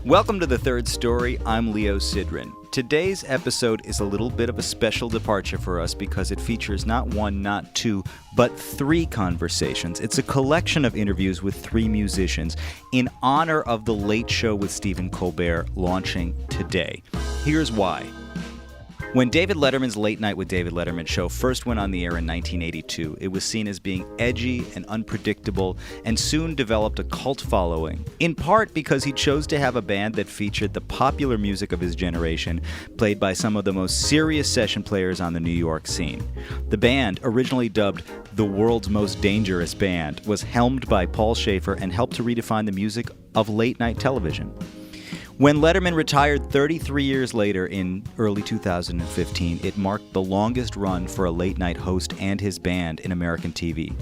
Welcome to The Third Story. I'm Leo Sidran. Today's episode is a little bit of a special departure for us because it features not one, not two, but three conversations. It's a collection of interviews with three musicians in honor of The Late Show with Stephen Colbert launching today. Here's why. When David Letterman's Late Night with David Letterman show first went on the air in 1982, it was seen as being edgy and unpredictable and soon developed a cult following, in part because he chose to have a band that featured the popular music of his generation, played by some of the most serious session players on the New York scene. The band, originally dubbed the world's most dangerous band, was helmed by Paul Shaffer and helped to redefine the music of late-night television. When Letterman retired 33 years later in early 2015, it marked the longest run for a late-night host and his band in American TV.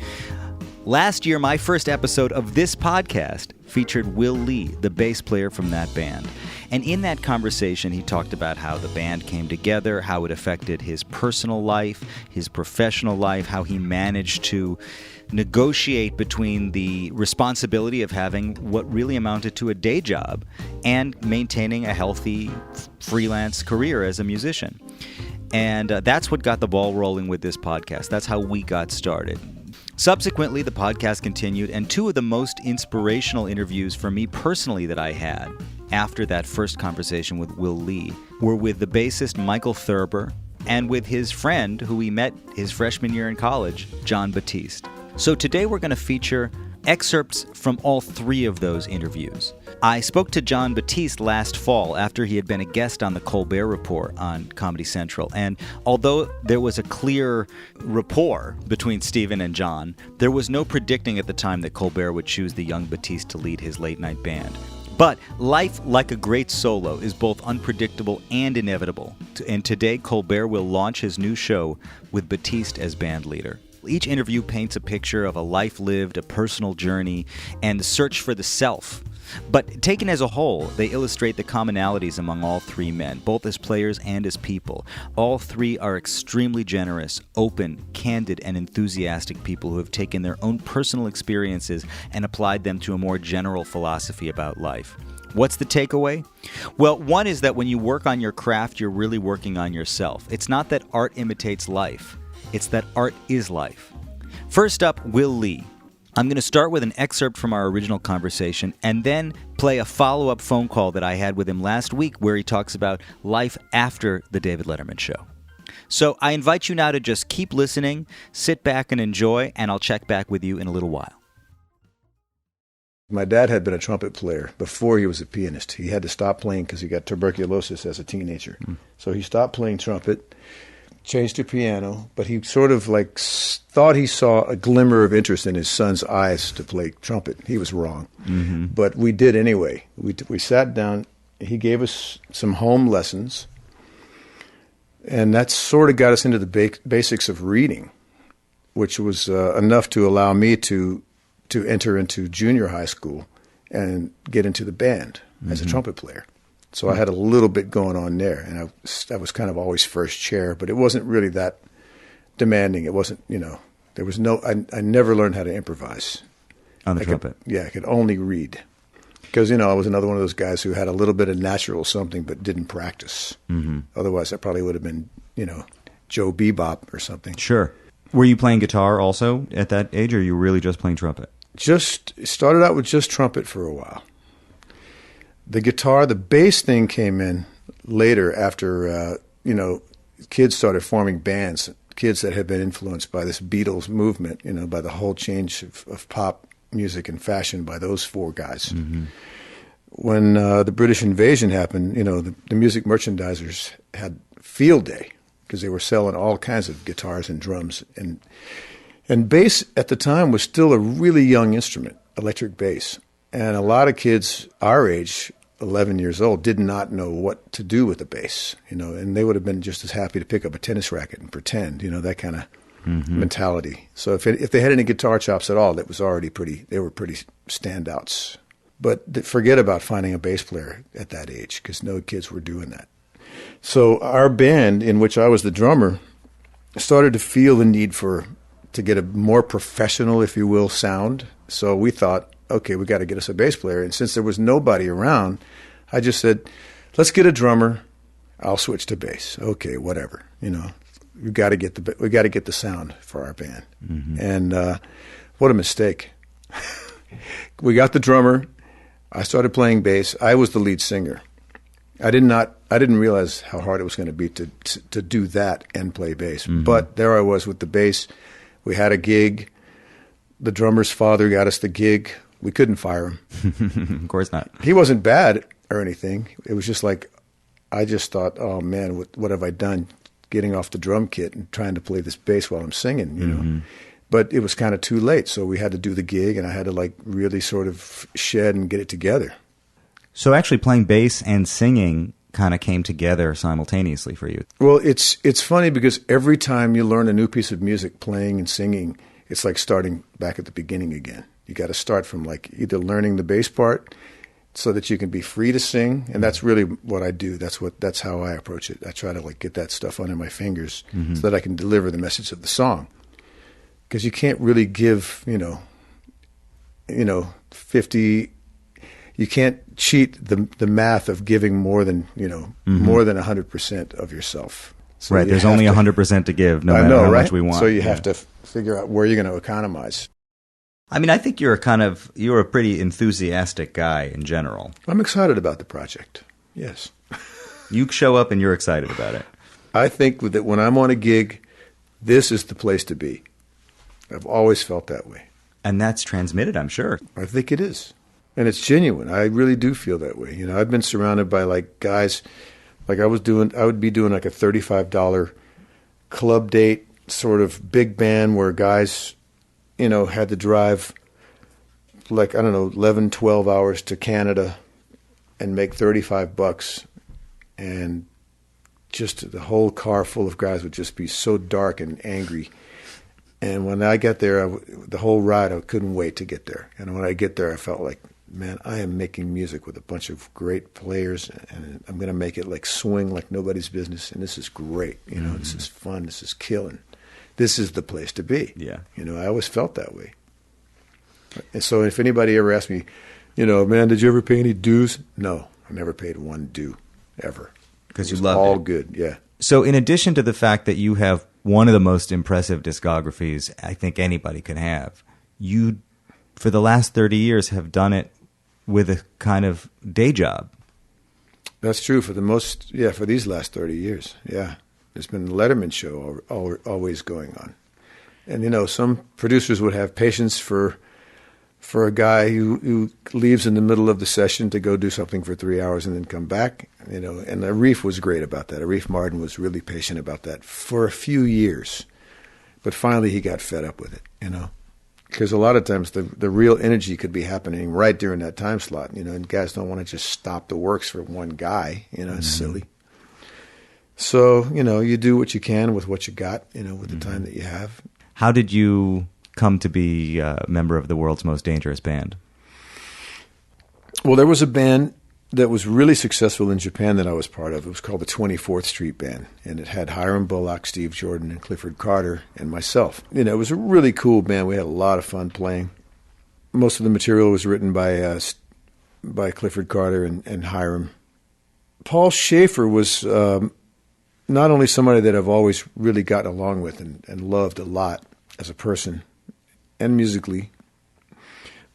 Last year, my first episode of this podcast featured Will Lee, the bass player from that band. And in that conversation, he talked about how the band came together, how it affected his personal life, his professional life, how he managed to negotiate between the responsibility of having what really amounted to a day job and maintaining a healthy freelance career as a musician. And that's what got the ball rolling with this podcast. That's how we got started. Subsequently, the podcast continued, and two of the most inspirational interviews for me personally that I had after that first conversation with Will Lee were with the bassist Michael Thurber and with his friend who he met his freshman year in college, Jon Batiste. So today we're going to feature excerpts from all three of those interviews. I spoke to Jon Batiste last fall after he had been a guest on the Colbert Report on Comedy Central, and although there was a clear rapport between Stephen and Jon, there was no predicting at the time that Colbert would choose the young Batiste to lead his late-night band. But life, like a great solo, is both unpredictable and inevitable, and today Colbert will launch his new show with Batiste as band leader. Each interview paints a picture of a life lived, a personal journey, and the search for the self. But taken as a whole, they illustrate the commonalities among all three men, both as players and as people. All three are extremely generous, open, candid, and enthusiastic people who have taken their own personal experiences and applied them to a more general philosophy about life. What's the takeaway? Well, one is that when you work on your craft, you're really working on yourself. It's not that art imitates life. It's that art is life. First up, Will Lee. I'm going to start with an excerpt from our original conversation and then play a follow-up phone call that I had with him last week where he talks about life after the David Letterman show. So I invite you now to just keep listening, sit back and enjoy, and I'll check back with you in a little while. My dad had been a trumpet player before he was a pianist. He had to stop playing because he got tuberculosis as a teenager. So he stopped playing trumpet, changed to piano, but he sort of like thought he saw a glimmer of interest in his son's eyes to play trumpet. He was wrong. But we did anyway. We sat down, he gave us some home lessons, and that sort of got us into the basics of reading, which was enough to allow me to enter into junior high school and get into the band as a trumpet player. So I had a little bit going on there, and I was kind of always first chair, but it wasn't really that demanding. It wasn't, there was no, I never learned how to improvise. On the trumpet? I could only read. Because, I was another one of those guys who had a little bit of natural something but didn't practice. Otherwise, I probably would have been, Joe Bebop or something. Sure. Were you playing guitar also at that age, or were you really just playing trumpet? Just started out with just trumpet for a while. The guitar, the bass thing came in later after, kids started forming bands, kids that had been influenced by this Beatles movement, by the whole change of pop music and fashion by those four guys. When the British invasion happened, the music merchandisers had field day because they were selling all kinds of guitars and drums. And bass at the time was still a really young instrument, electric bass. And a lot of kids our age, 11 years old, did not know what to do with the bass, and they would have been just as happy to pick up a tennis racket and pretend, that kind of mentality. So if they had any guitar chops at all, they were pretty standouts. But forget about finding a bass player at that age because no kids were doing that. So our band, in which I was the drummer, started to feel the need to get a more professional, if you will, sound. So we thought, okay, we got to get us a bass player. And since there was nobody around, I just said, let's get a drummer. I'll switch to bass. Okay, whatever. We got to get the sound for our band. Mm-hmm. And what a mistake. We got the drummer. I started playing bass. I was the lead singer. I didn't realize how hard it was going to be to do that and play bass. Mm-hmm. But there I was with the bass. We had a gig. The drummer's father got us the gig. We couldn't fire him. Of course not. He wasn't bad or anything. It was just like, I just thought, oh man, what have I done? Getting off the drum kit and trying to play this bass while I'm singing, Mm-hmm. But it was kind of too late, so we had to do the gig, and I had to really sort of shed and get it together. So actually playing bass and singing kind of came together simultaneously for you. Well, it's funny because every time you learn a new piece of music, playing and singing, it's like starting back at the beginning again. You got to start from either learning the bass part so that you can be free to sing, and that's really what I do. That's how I approach it. I try to get that stuff under my fingers so that I can deliver the message of the song. Because you can't really give, 50. You can't cheat the math of giving more than 100% of yourself. So right. There's only 100% to give, no matter how much we want. So you have to figure out where you're going to economize. I mean, I think you're a pretty enthusiastic guy in general. I'm excited about the project. Yes. You show up and you're excited about it. I think that when I'm on a gig, this is the place to be. I've always felt that way. And that's transmitted, I'm sure. I think it is. And it's genuine. I really do feel that way. I've been surrounded by guys, I would be doing a $35 club date sort of big band where guys, had to drive 11, 12 hours to Canada and make $35, and just the whole car full of guys would just be so dark and angry. And when I got there, the whole ride, I couldn't wait to get there. And when I get there, I felt like, man, I am making music with a bunch of great players, and I'm going to make it swing like nobody's business. And this is great. This is fun. This is killing. This is the place to be. Yeah. I always felt that way. And so if anybody ever asked me, man, did you ever pay any dues? No, I never paid one due, ever. Because you loved it. All good, yeah. So in addition to the fact that you have one of the most impressive discographies I think anybody could have, you, for the last 30 years, have done it with a kind of day job. That's true for these last 30 years, yeah. There's been the Letterman show always going on. And, some producers would have patience for a guy who leaves in the middle of the session to go do something for 3 hours and then come back, and Arif was great about that. Arif Mardin was really patient about that for a few years. But finally he got fed up with it, because a lot of times the real energy could be happening right during that time slot, and guys don't want to just stop the works for one guy, it's silly. So, you do what you can with what you got, with the time that you have. How did you come to be a member of the world's most dangerous band? Well, there was a band that was really successful in Japan that I was part of. It was called the 24th Street Band, and it had Hiram Bullock, Steve Jordan, and Clifford Carter, and myself. It was a really cool band. We had a lot of fun playing. Most of the material was written by Clifford Carter and Hiram. Paul Schaefer was not only somebody that I've always really gotten along with and loved a lot as a person and musically,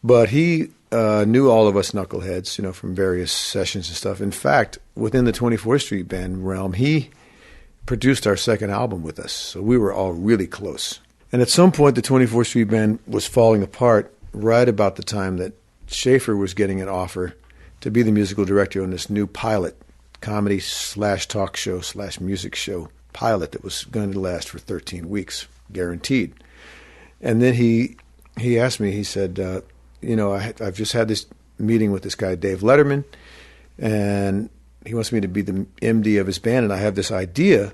but he knew all of us knuckleheads, from various sessions and stuff. In fact, within the 24th Street Band realm, he produced our second album with us, so we were all really close. And at some point, the 24th Street Band was falling apart right about the time that Schaefer was getting an offer to be the musical director on this new pilot comedy/talk show/music show pilot that was going to last for 13 weeks, guaranteed. And then he asked me, he said, I've just had this meeting with this guy, Dave Letterman, and he wants me to be the MD of his band, and I have this idea,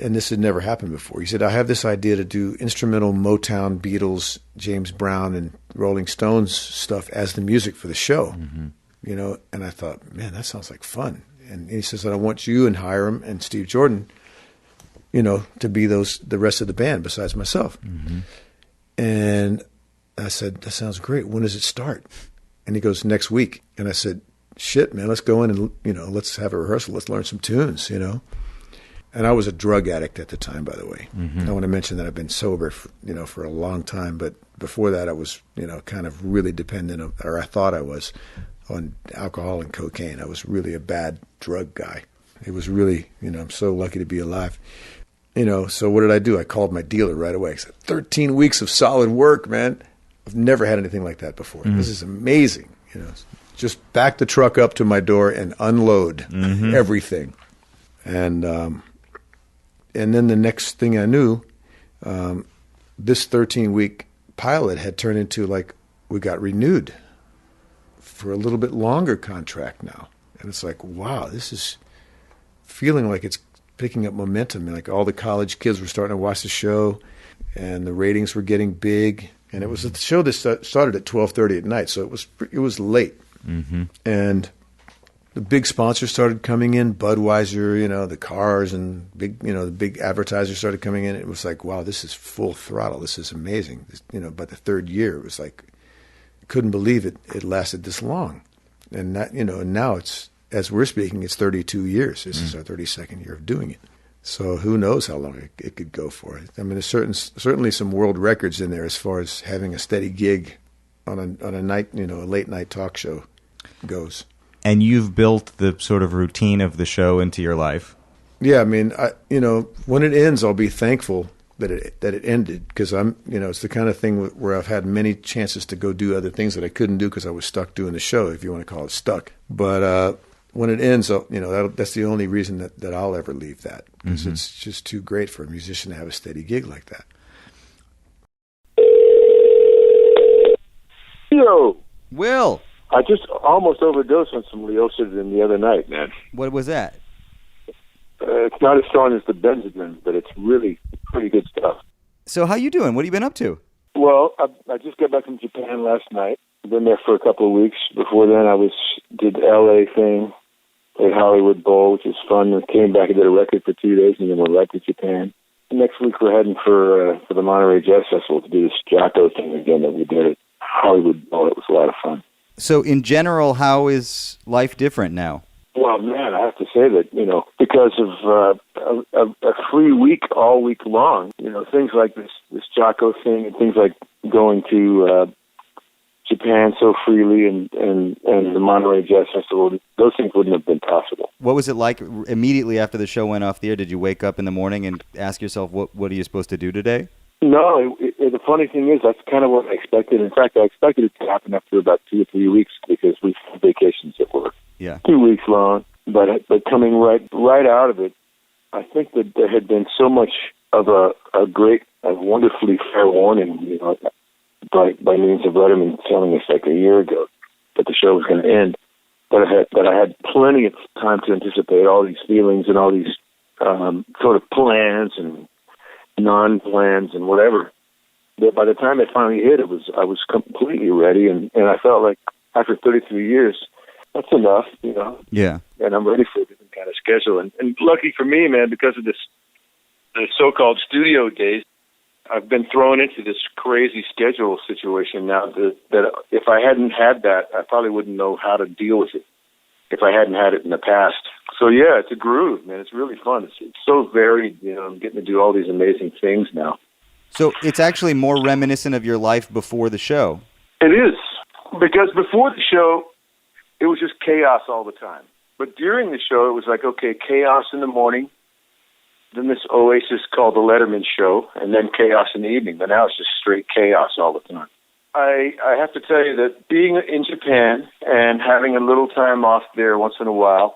and this had never happened before. He said, I have this idea to do instrumental Motown, Beatles, James Brown, and Rolling Stones stuff as the music for the show. Mm-hmm. And I thought, man, that sounds like fun. And he says that I want you and Hiram and Steve Jordan, to be the rest of the band besides myself. Mm-hmm. And I said, that sounds great. When does it start? And he goes, next week. And I said, shit, man, let's go in and, let's have a rehearsal. Let's learn some tunes, And I was a drug addict at the time, by the way. Mm-hmm. I want to mention that I've been sober, for a long time. But before that, I was, kind of really dependent, or I thought I was, on alcohol and cocaine. I was really a bad drug guy. It was really, I'm so lucky to be alive. So what did I do? I called my dealer right away. I said, 13 weeks of solid work, man. I've never had anything like that before. Mm-hmm. This is amazing. Just back the truck up to my door and unload everything. And then the next thing I knew, this 13-week pilot had turned into we got renewed for a little bit longer contract now. And it's like, wow, this is feeling like it's picking up momentum. And all the college kids were starting to watch the show, and the ratings were getting big. And it was a show that started at 12:30 at night, so it was late. Mm-hmm. And the big sponsors started coming in, Budweiser, the cars, and the big advertisers started coming in. It was like, wow, this is full throttle. This is amazing. By the third year, it was like, I couldn't believe it lasted this long. And that, and now it's, as we're speaking, it's 32 years. This is our 32nd year of doing it. So who knows how long it could go for. I mean, there's certainly some world records in there as far as having a steady gig on a night, a late night talk show goes. And you've built the sort of routine of the show into your life. Yeah, I mean, when it ends, I'll be thankful that it ended, because it's the kind of thing where I've had many chances to go do other things that I couldn't do because I was stuck doing the show, if you want to call it stuck. But when it ends, that's the only reason that I'll ever leave that, because it's just too great for a musician to have a steady gig like that. Yo, Will, I just almost overdosed on some Sidran the other night, man. what was that? It's not as strong as the Sidran, but it's really pretty good stuff. So how you doing? What have you been up to? Well, I just got back from Japan last night. Been there for a couple of weeks. Before then, I did the L.A. thing, played Hollywood Bowl, which was fun. I came back and did a record for 2 days, and then went right to Japan. Next week, we're heading for the Monterey Jazz Festival to do this Jocko thing again that we did at Hollywood Bowl. It was a lot of fun. So in general, how is life different now? Well, man, I have to say that, because of a free week all week long, things like this Jocko thing and things like going to Japan so freely and the Monterey Jazz Festival, those things wouldn't have been possible. What was it like immediately after the show went off the air? Did you wake up in the morning and ask yourself, what are you supposed to do today? No, the funny thing is that's kind of what I expected. In fact, I expected it to happen after about 2 or 3 weeks, because we had vacations at work. Yeah. 2 weeks long. But coming right out of it, I think that there had been so much of a wonderfully fair warning, by means of Letterman telling us like a year ago that the show was going to end, that I had plenty of time to anticipate all these feelings and all these sort of plans and non-plans and whatever. But by the time it finally hit, I was completely ready, and I felt like after 33 years, that's enough, Yeah. And I'm ready for a different kind of schedule. And lucky for me, man, because of the so-called studio days, I've been thrown into this crazy schedule situation now that if I hadn't had that, I probably wouldn't know how to deal with it if I hadn't had it in the past. So, yeah, it's a groove, man. It's really fun. It's so varied, I'm getting to do all these amazing things now. So it's actually more reminiscent of your life before the show. It is, because before the show, it was just chaos all the time. But during the show, it was like, okay, chaos in the morning, then this oasis called the Letterman Show, and then chaos in the evening. But now it's just straight chaos all the time. I have to tell you that being in Japan and having a little time off there once in a while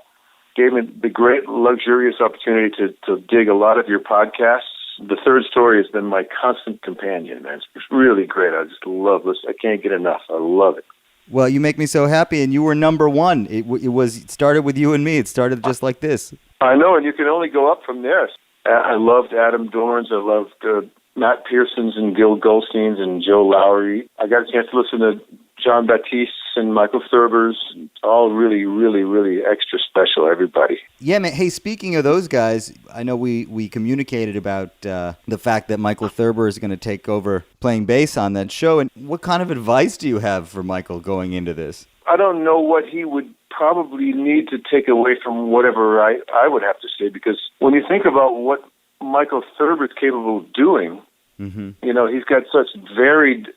gave me the great luxurious opportunity to dig a lot of your podcasts. The Third Story has been my constant companion, man. It's really great. I just love this. I can't get enough. I love it. Well, you make me so happy, and you were number one. It started with you and me. It started just like this. I know, and you can only go up from there. I loved Adam Dorn's. I loved Matt Pearson's and Gil Goldstein's and Joe Lowry. I got a chance to listen to Jon Batiste and Michael Thurber's. All really, really, really extra special, everybody. Yeah, man. Hey, speaking of those guys, I know we communicated about the fact that Michael Thurber is going to take over playing bass on that show. And what kind of advice do you have for Michael going into this? I don't know what he would probably need to take away from whatever I would have to say, because when you think about what Michael Thurber's capable of doing, you know, he's got such varied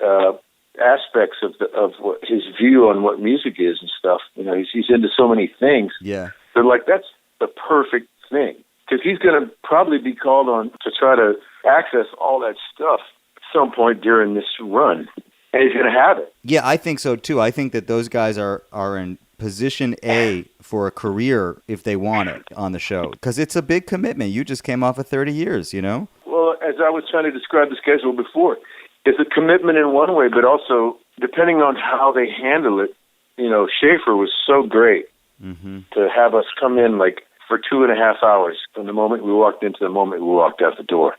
aspects of what his view on what music is and stuff. You know, he's into so many things. Yeah. They're like, that's the perfect thing, because he's going to probably be called on to try to access all that stuff at some point during this run, and he's going to have it. Yeah, I think so too. I think that those guys are in position A for a career if they want it on the show, because it's a big commitment. You just came off of 30 years, you know? Well, as I was trying to describe the schedule before, it's a commitment in one way, but also depending on how they handle it. You know, Schaefer was so great to have us come in like for 2.5 hours from the moment we walked into the moment we walked out the door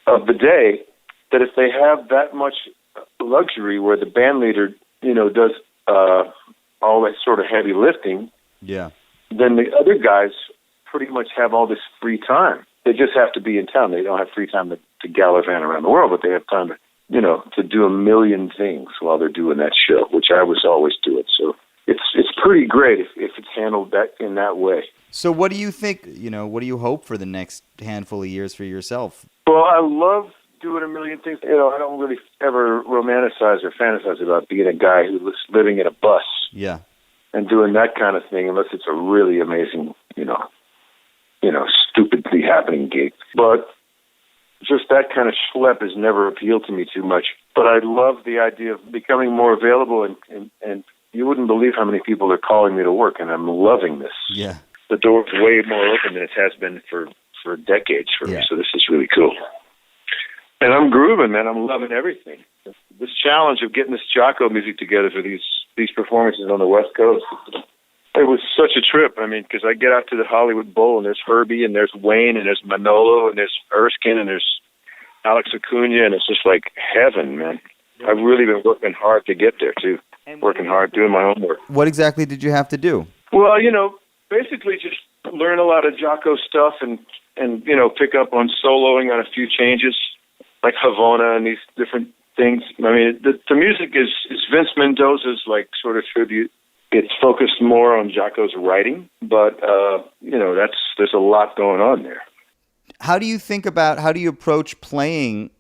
of the day, that if they have that much luxury where the band leader, you know, does all that sort of heavy lifting, Yeah. then the other guys pretty much have all this free time. They just have to be in town. They don't have free time to gallivant around the world, but they have time to, you know, to do a million things while they're doing that show, which I was always doing. So it's pretty great if it's handled that in that way. So what do you think, you know, what do you hope for the next handful of years for yourself? Well, I love doing a million things. You know, I don't really ever romanticize or fantasize about being a guy who was living in a bus. Yeah. And doing that kind of thing, unless it's a really amazing, you know, stupidly happening gig. But just that kind of schlep has never appealed to me too much. But I love the idea of becoming more available, and you wouldn't believe how many people are calling me to work, and I'm loving this. Yeah. The door's way more open than it has been for decades for me, so this is really cool. And I'm grooving, man. I'm loving everything. This challenge of getting this Jocko music together for these performances on the West Coast, it was such a trip. I mean, because I get out to the Hollywood Bowl, and there's Herbie, and there's Wayne, and there's Manolo, and there's Erskine, and there's Alex Acuna, and it's just like heaven, man. I've really been working hard to get there, too. Working hard, doing my homework. What exactly did you have to do? Well, you know, basically just learn a lot of Jocko stuff and you know, pick up on soloing on a few changes, like Havana and these different things. I mean, the music is Vince Mendoza's, like, sort of tribute. It's focused more on Jocko's writing, but, you know, there's a lot going on there. How do you approach playing,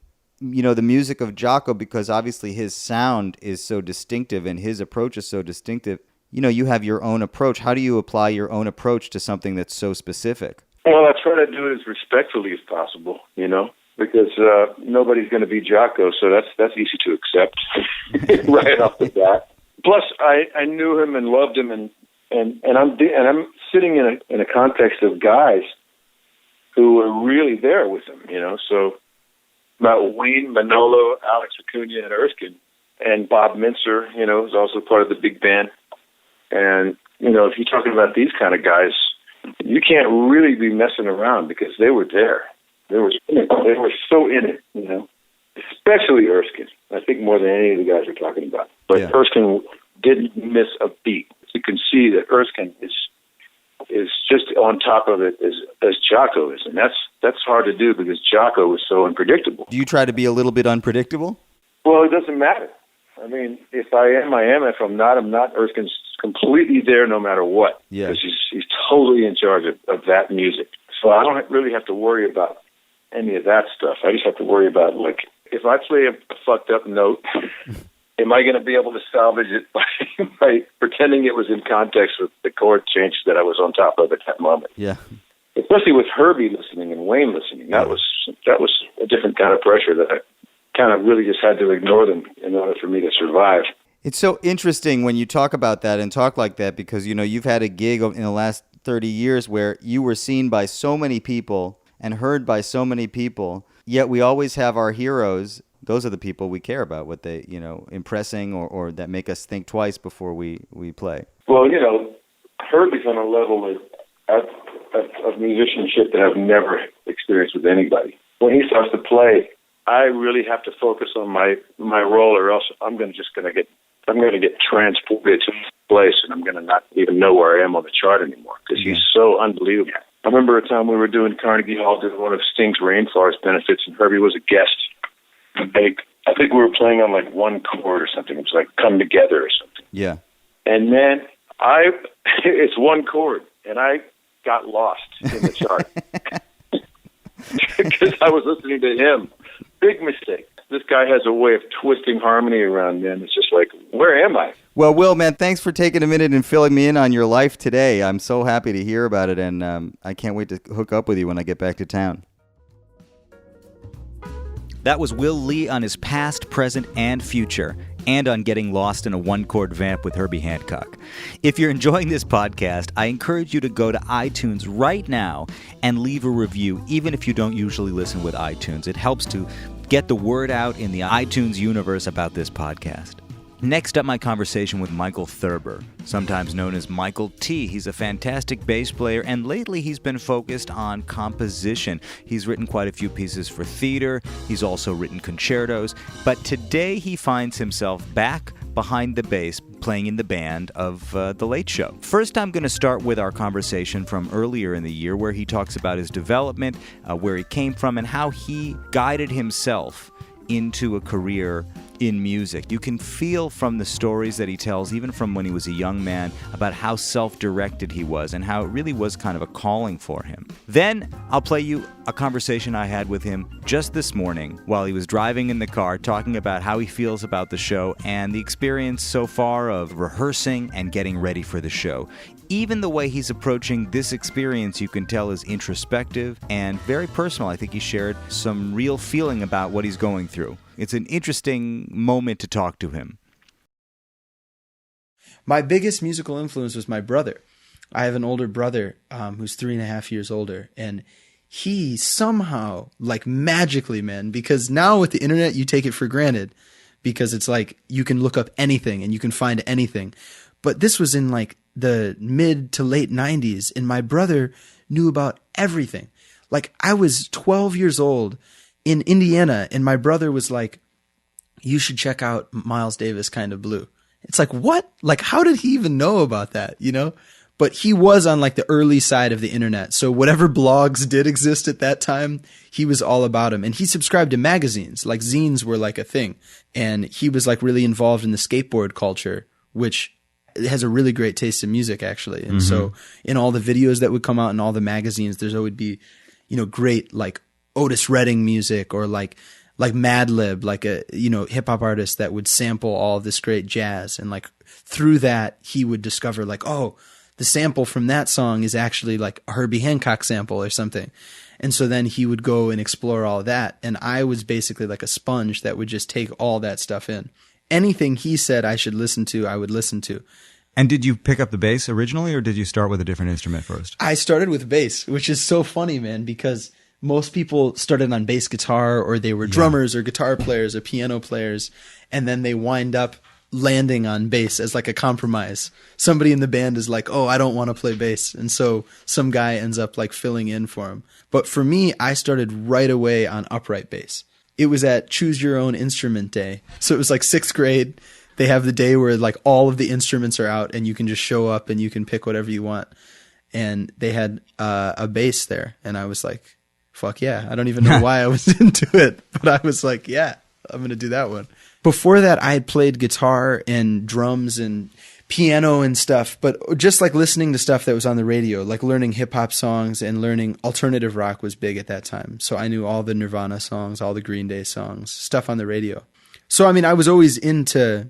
you know, the music of Jocko? Because obviously his sound is so distinctive and his approach is so distinctive. You know, you have your own approach. How do you apply your own approach to something that's so specific? Well, I try to do it as respectfully as possible, you know, because nobody's going to be Jocko, so that's easy to accept right off the bat. Plus, I knew him and loved him, and I'm sitting in a context of guys who were really there with him, you know. So about Wayne, Manolo, Alex Acuna, and Erskine, and Bob Mincer, you know, is also part of the big band. And you know, if you're talking about these kind of guys, you can't really be messing around because they were there. They were so in it, you know. Especially Erskine, I think, more than any of the guys we're talking about. But yeah. Erskine didn't miss a beat. You can see that Erskine is just on top of it as Jocko is, and that's hard to do because Jocko is so unpredictable. Do you try to be a little bit unpredictable? Well, it doesn't matter. I mean, if I am, I am. If I'm not, I'm not. Erskine's completely there no matter what. Yeah. Because he's totally in charge of that music. So I don't really have to worry about any of that stuff. I just have to worry about, like, if I play a fucked up note, am I going to be able to salvage it by pretending it was in context with the chord changes that I was on top of at that moment? Yeah. Especially with Herbie listening and Wayne listening. That was a different kind of pressure that I kind of really just had to ignore them in order for me to survive. It's so interesting when you talk about that and talk like that because, you know, you've had a gig in the last 30 years where you were seen by so many people and heard by so many people, yet we always have our heroes. Those are the people we care about, what they, you know, impressing or that make us think twice before we play. Well, you know, Herbie's on a level of musicianship that I've never experienced with anybody. When he starts to play, I really have to focus on my role, or else I'm going to get transported to this place, and I'm going to not even know where I am on the chart anymore because he's so unbelievable. I remember a time we were doing Carnegie Hall, doing one of Sting's Rainforest benefits, and Herbie was a guest. I think we were playing on like one chord or something. It was like Come Together or something. Yeah. And then It's one chord, and I got lost in the chart because I was listening to him. Big mistake. This guy has a way of twisting harmony around, man. It's just like, where am I? Well, Will, man, thanks for taking a minute and filling me in on your life today. I'm so happy to hear about it, and I can't wait to hook up with you when I get back to town. That was Will Lee on his past, present, and future, and on getting lost in a one-chord vamp with Herbie Hancock. If you're enjoying this podcast, I encourage you to go to iTunes right now and leave a review, even if you don't usually listen with iTunes. It helps to get the word out in the iTunes universe about this podcast. Next up, my conversation with Michael Thurber, sometimes known as Michael T. He's a fantastic bass player, and lately he's been focused on composition. He's written quite a few pieces for theater. He's also written concertos. But today he finds himself back behind the bass, playing in the band of The Late Show. First, I'm going to start with our conversation from earlier in the year, where he talks about his development, where he came from, and how he guided himself into a career in music. You can feel from the stories that he tells, even from when he was a young man, about how self-directed he was and how it really was kind of a calling for him. Then I'll play you a conversation I had with him just this morning while he was driving in the car, talking about how he feels about the show and the experience so far of rehearsing and getting ready for the show. Even the way he's approaching this experience, you can tell, is introspective and very personal. I think he shared some real feeling about what he's going through. It's an interesting moment to talk to him. My biggest musical influence was my brother. I have an older brother who's 3.5 years older, and he somehow, like magically, man, because now with the internet, you take it for granted because it's like you can look up anything and you can find anything. But this was in like the mid to late 90s, and my brother knew about everything. Like I was 12 years old in Indiana, and my brother was like, you should check out Miles Davis Kind of Blue. It's like, what? Like, how did he even know about that, you know? But he was on like the early side of the internet. So whatever blogs did exist at that time, he was all about them. And he subscribed to magazines, like zines were like a thing. And he was like really involved in the skateboard culture, which has a really great taste in music, actually. And so in all the videos that would come out in all the magazines, there's always be, you know, great like Otis Redding music, or like Madlib, like a, you know, hip hop artist that would sample all of this great jazz. And like through that, he would discover like, oh, the sample from that song is actually like a Herbie Hancock sample or something. And so then he would go and explore all of that. And I was basically like a sponge that would just take all that stuff in. Anything he said I should listen to, I would listen to. And did you pick up the bass originally, or did you start with a different instrument first? I started with bass, which is so funny, man, because most people started on bass guitar, or they were drummers or guitar players or piano players, and then they wind up landing on bass as like a compromise. Somebody in the band is like, oh, I don't want to play bass. And so some guy ends up like filling in for him. But for me, I started right away on upright bass. It was at Choose Your Own Instrument Day. So it was like 6th grade. They have the day where like all of the instruments are out and you can just show up and you can pick whatever you want. And they had a bass there. And I was like, fuck yeah. I don't even know why I was into it, but I was like, yeah, I'm going to do that one. Before that, I had played guitar and drums and piano and stuff, but just like listening to stuff that was on the radio, like learning hip hop songs and learning alternative rock was big at that time. So I knew all the Nirvana songs, all the Green Day songs, stuff on the radio. So, I mean, I was always into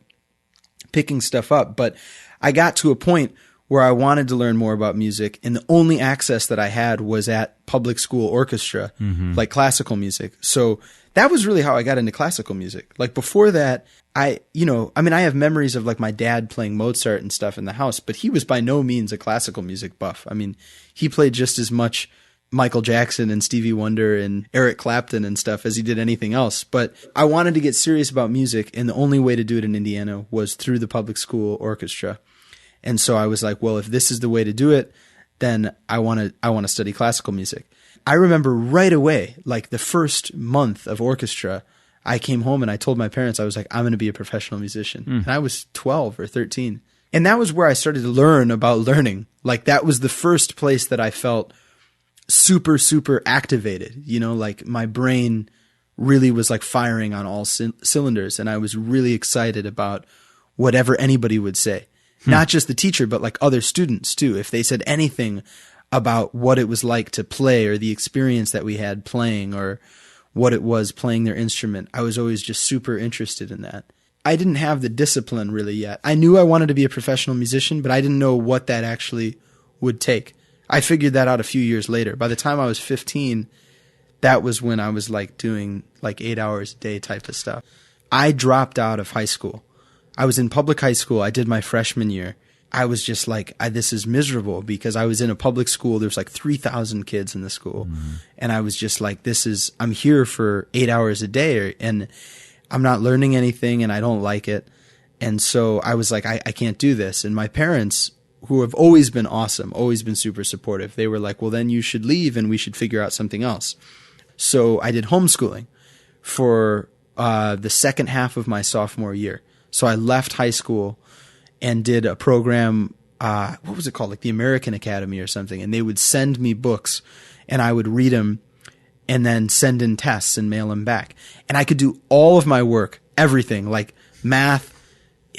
picking stuff up, but I got to a point where I wanted to learn more about music, and the only access that I had was at public school orchestra, like classical music. So that was really how I got into classical music. Like before that, I have memories of like my dad playing Mozart and stuff in the house, but he was by no means a classical music buff. I mean, he played just as much Michael Jackson and Stevie Wonder and Eric Clapton and stuff as he did anything else. But I wanted to get serious about music, and the only way to do it in Indiana was through the public school orchestra. And so I was like, well, if this is the way to do it, then I want to study classical music. I remember right away, like the first month of orchestra, I came home and I told my parents, I was like, I'm going to be a professional musician. And I was 12 or 13. And that was where I started to learn about learning. Like that was the first place that I felt super, super activated. You know, like my brain really was like firing on all cylinders. And I was really excited about whatever anybody would say. Not just the teacher, but like other students too. If they said anything about what it was like to play or the experience that we had playing or what it was playing their instrument, I was always just super interested in that. I didn't have the discipline really yet. I knew I wanted to be a professional musician, but I didn't know what that actually would take. I figured that out a few years later. By the time I was 15, that was when I was like doing like 8 hours a day type of stuff. I dropped out of high school. I was in public high school. I did my freshman year. I was just like, this is miserable because I was in a public school. There's like 3,000 kids in the school. And I was just like, I'm here for 8 hours a day and I'm not learning anything and I don't like it. And so I was like, I can't do this. And my parents, who have always been awesome, always been super supportive, they were like, well, then you should leave and we should figure out something else. So I did homeschooling for the second half of my sophomore year. So I left high school and did a program, what was it called? Like the American Academy or something. And they would send me books and I would read them and then send in tests and mail them back. And I could do all of my work, everything, like math,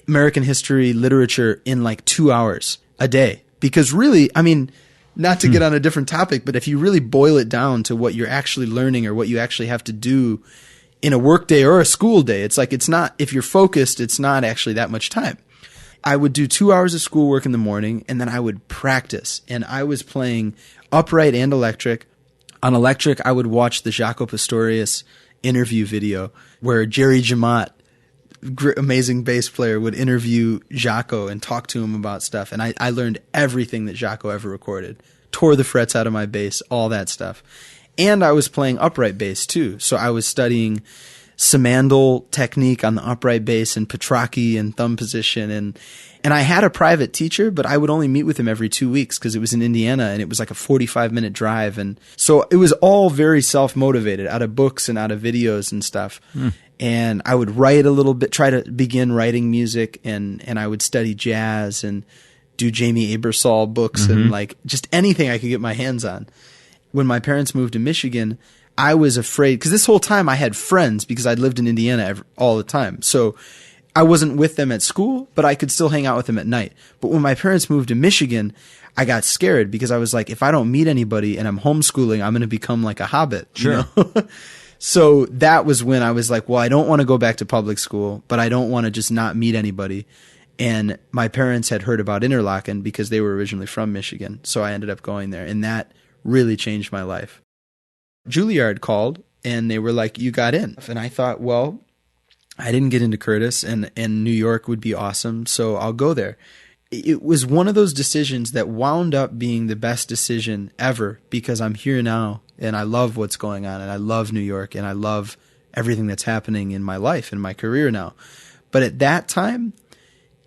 American history, literature in like 2 hours a day. Because really, I mean, not to get on a different topic, but if you really boil it down to what you're actually learning or what you actually have to do in a work day or a school day, it's like, it's not, if you're focused, it's not actually that much time. I would do 2 hours of schoolwork in the morning and then I would practice. And I was playing upright and electric. On electric, I would watch the Jaco Pastorius interview video where Jerry Jamot, amazing bass player, would interview Jaco and talk to him about stuff. And I learned everything that Jaco ever recorded, tore the frets out of my bass, all that stuff. And I was playing upright bass too. So I was studying Simandl technique on the upright bass and Petrarchy and thumb position. And I had a private teacher, but I would only meet with him every 2 weeks because it was in Indiana and it was like a 45-minute drive. And so it was all very self-motivated out of books and out of videos and stuff. And I would write a little bit, try to begin writing music, and I would study jazz and do Jamie Abersol books and like just anything I could get my hands on. When my parents moved to Michigan, I was afraid because this whole time I had friends because I'd lived in Indiana all the time. So I wasn't with them at school, but I could still hang out with them at night. But when my parents moved to Michigan, I got scared because I was like, if I don't meet anybody and I'm homeschooling, I'm going to become like a hobbit. Sure. You know? So that was when I was like, well, I don't want to go back to public school, but I don't want to just not meet anybody. And my parents had heard about Interlochen because they were originally from Michigan. So I ended up going there, and that really changed my life. Juilliard called and they were like, you got in. And I thought, well, I didn't get into Curtis and New York would be awesome, so I'll go there. It was one of those decisions that wound up being the best decision ever because I'm here now and I love what's going on and I love New York and I love everything that's happening in my life and my career now. But at that time,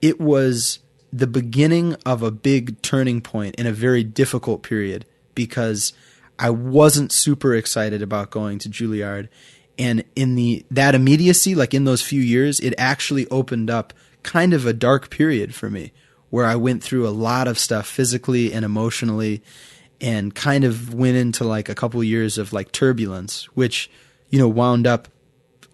it was the beginning of a big turning point in a very difficult period because I wasn't super excited about going to Juilliard. And in that immediacy, like in those few years, it actually opened up kind of a dark period for me where I went through a lot of stuff physically and emotionally and kind of went into like a couple years of like turbulence, which, you know, wound up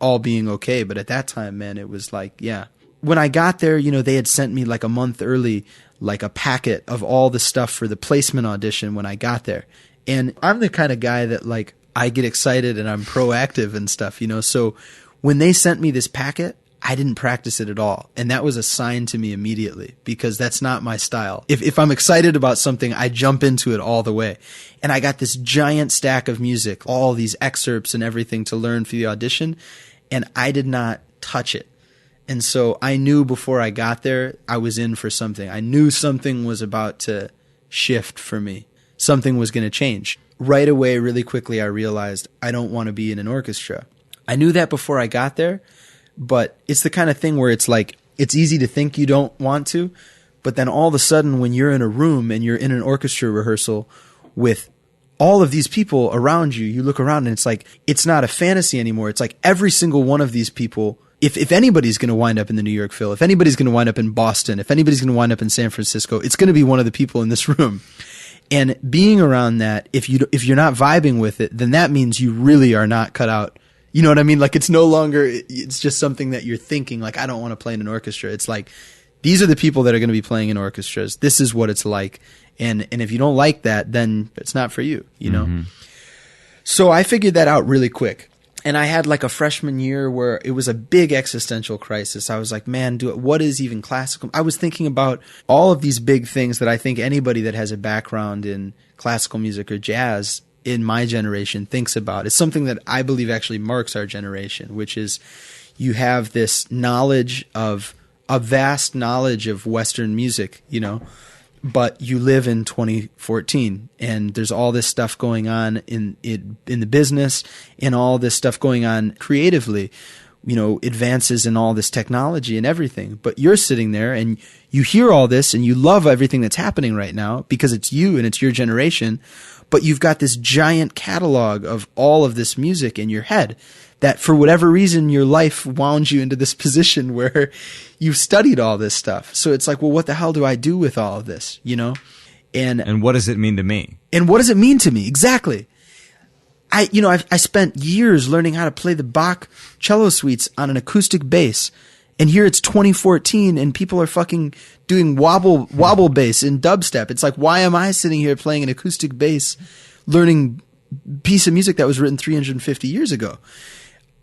all being okay. But at that time, man, it was like, yeah. When I got there, you know, they had sent me like a month early, like a packet of all the stuff for the placement audition when I got there. And I'm the kind of guy that like, I get excited and I'm proactive and stuff, you know. So when they sent me this packet, I didn't practice it at all. And that was a sign to me immediately because that's not my style. If I'm excited about something, I jump into it all the way. And I got this giant stack of music, all these excerpts and everything to learn for the audition. And I did not touch it. And so I knew before I got there, I was in for something. I knew something was about to shift for me. Something was going to change. Right away, really quickly, I realized I don't want to be in an orchestra. I knew that before I got there, but it's the kind of thing where it's like, it's easy to think you don't want to, but then all of a sudden when you're in a room and you're in an orchestra rehearsal with all of these people around you, you look around and it's like, it's not a fantasy anymore. It's like every single one of these people, if anybody's going to wind up in the New York Phil, if anybody's going to wind up in Boston, if anybody's going to wind up in San Francisco, it's going to be one of the people in this room. And being around that, if you're not vibing with it, then that means you really are not cut out. You know what I mean? Like it's no longer, it's just something that you're thinking like, I don't want to play in an orchestra. It's like, These are the people that are going to be playing in orchestras. This is what it's like. And if you don't like that, then it's not for you, you know? So I figured that out really quick. And I had like a freshman year where it was a big existential crisis. I was like, man, what is even classical? I was thinking about all of these big things that I think anybody that has a background in classical music or jazz in my generation thinks about. It's something that I believe actually marks our generation, which is you have this knowledge of a vast knowledge of Western music, you know, but you live in 2014 and there's all this stuff going on in the business and all this stuff going on creatively, you know, advances in all this technology and everything. But you're sitting there and you hear all this and you love everything that's happening right now because it's you and it's your generation. But you've got this giant catalog of all of this music in your head that for whatever reason, your life wound you into this position where you've studied all this stuff. So it's like, well, what the hell do I do with all of this, you know? And what does it mean to me? And what does it mean to me? Exactly. I spent years learning how to play the Bach cello suites on an acoustic bass. And here it's 2014 and people are fucking doing wobble bass in dubstep. It's like, why am I sitting here playing an acoustic bass, learning piece of music that was written 350 years ago?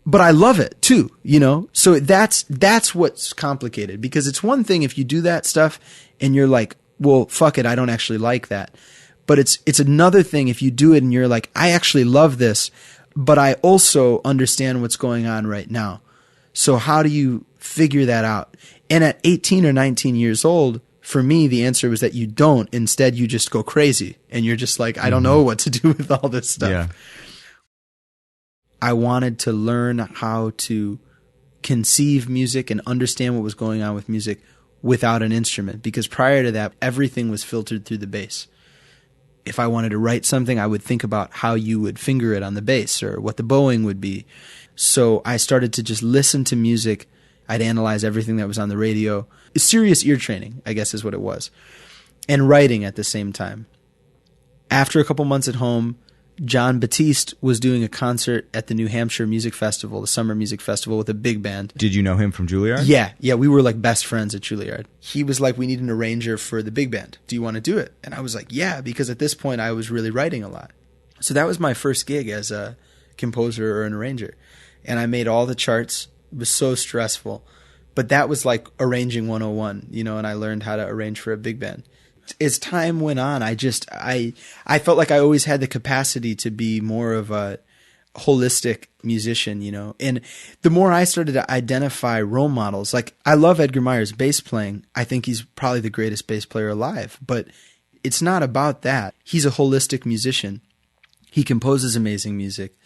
But I love it too, you know? So that's what's complicated, because it's one thing if you do that stuff and you're like, well, fuck it, I don't actually like that. But it's another thing if you do it and you're like, I actually love this, but I also understand what's going on right now. So how do you figure that out? And at 18 or 19 years old, for me, the answer was that you don't. Instead, you just go crazy and you're just like, I don't know what to do with all this stuff. Yeah. I wanted to learn how to conceive music and understand what was going on with music without an instrument, because prior to that, everything was filtered through the bass. If I wanted to write something, I would think about how you would finger it on the bass or what the bowing would be. So I started to just listen to music. I'd analyze everything that was on the radio. Serious ear training, I guess is what it was. And writing at the same time. After a couple months at home, Jon Batiste was doing a concert at the New Hampshire Music Festival, the Summer Music Festival, with a big band. Did you know him from Juilliard? Yeah, we were like best friends at Juilliard. He was like, we need an arranger for the big band. Do you want to do it? And I was like, yeah, because at this point I was really writing a lot. So that was my first gig as a composer or an arranger. And I made all the charts. It was so stressful. But that was like arranging 101, you know, and I learned how to arrange for a big band. As time went on, I felt like I always had the capacity to be more of a holistic musician, you know. And the more I started to identify role models, like I love Edgar Meyer's bass playing. I think he's probably the greatest bass player alive, but it's not about that. He's a holistic musician. He composes amazing music.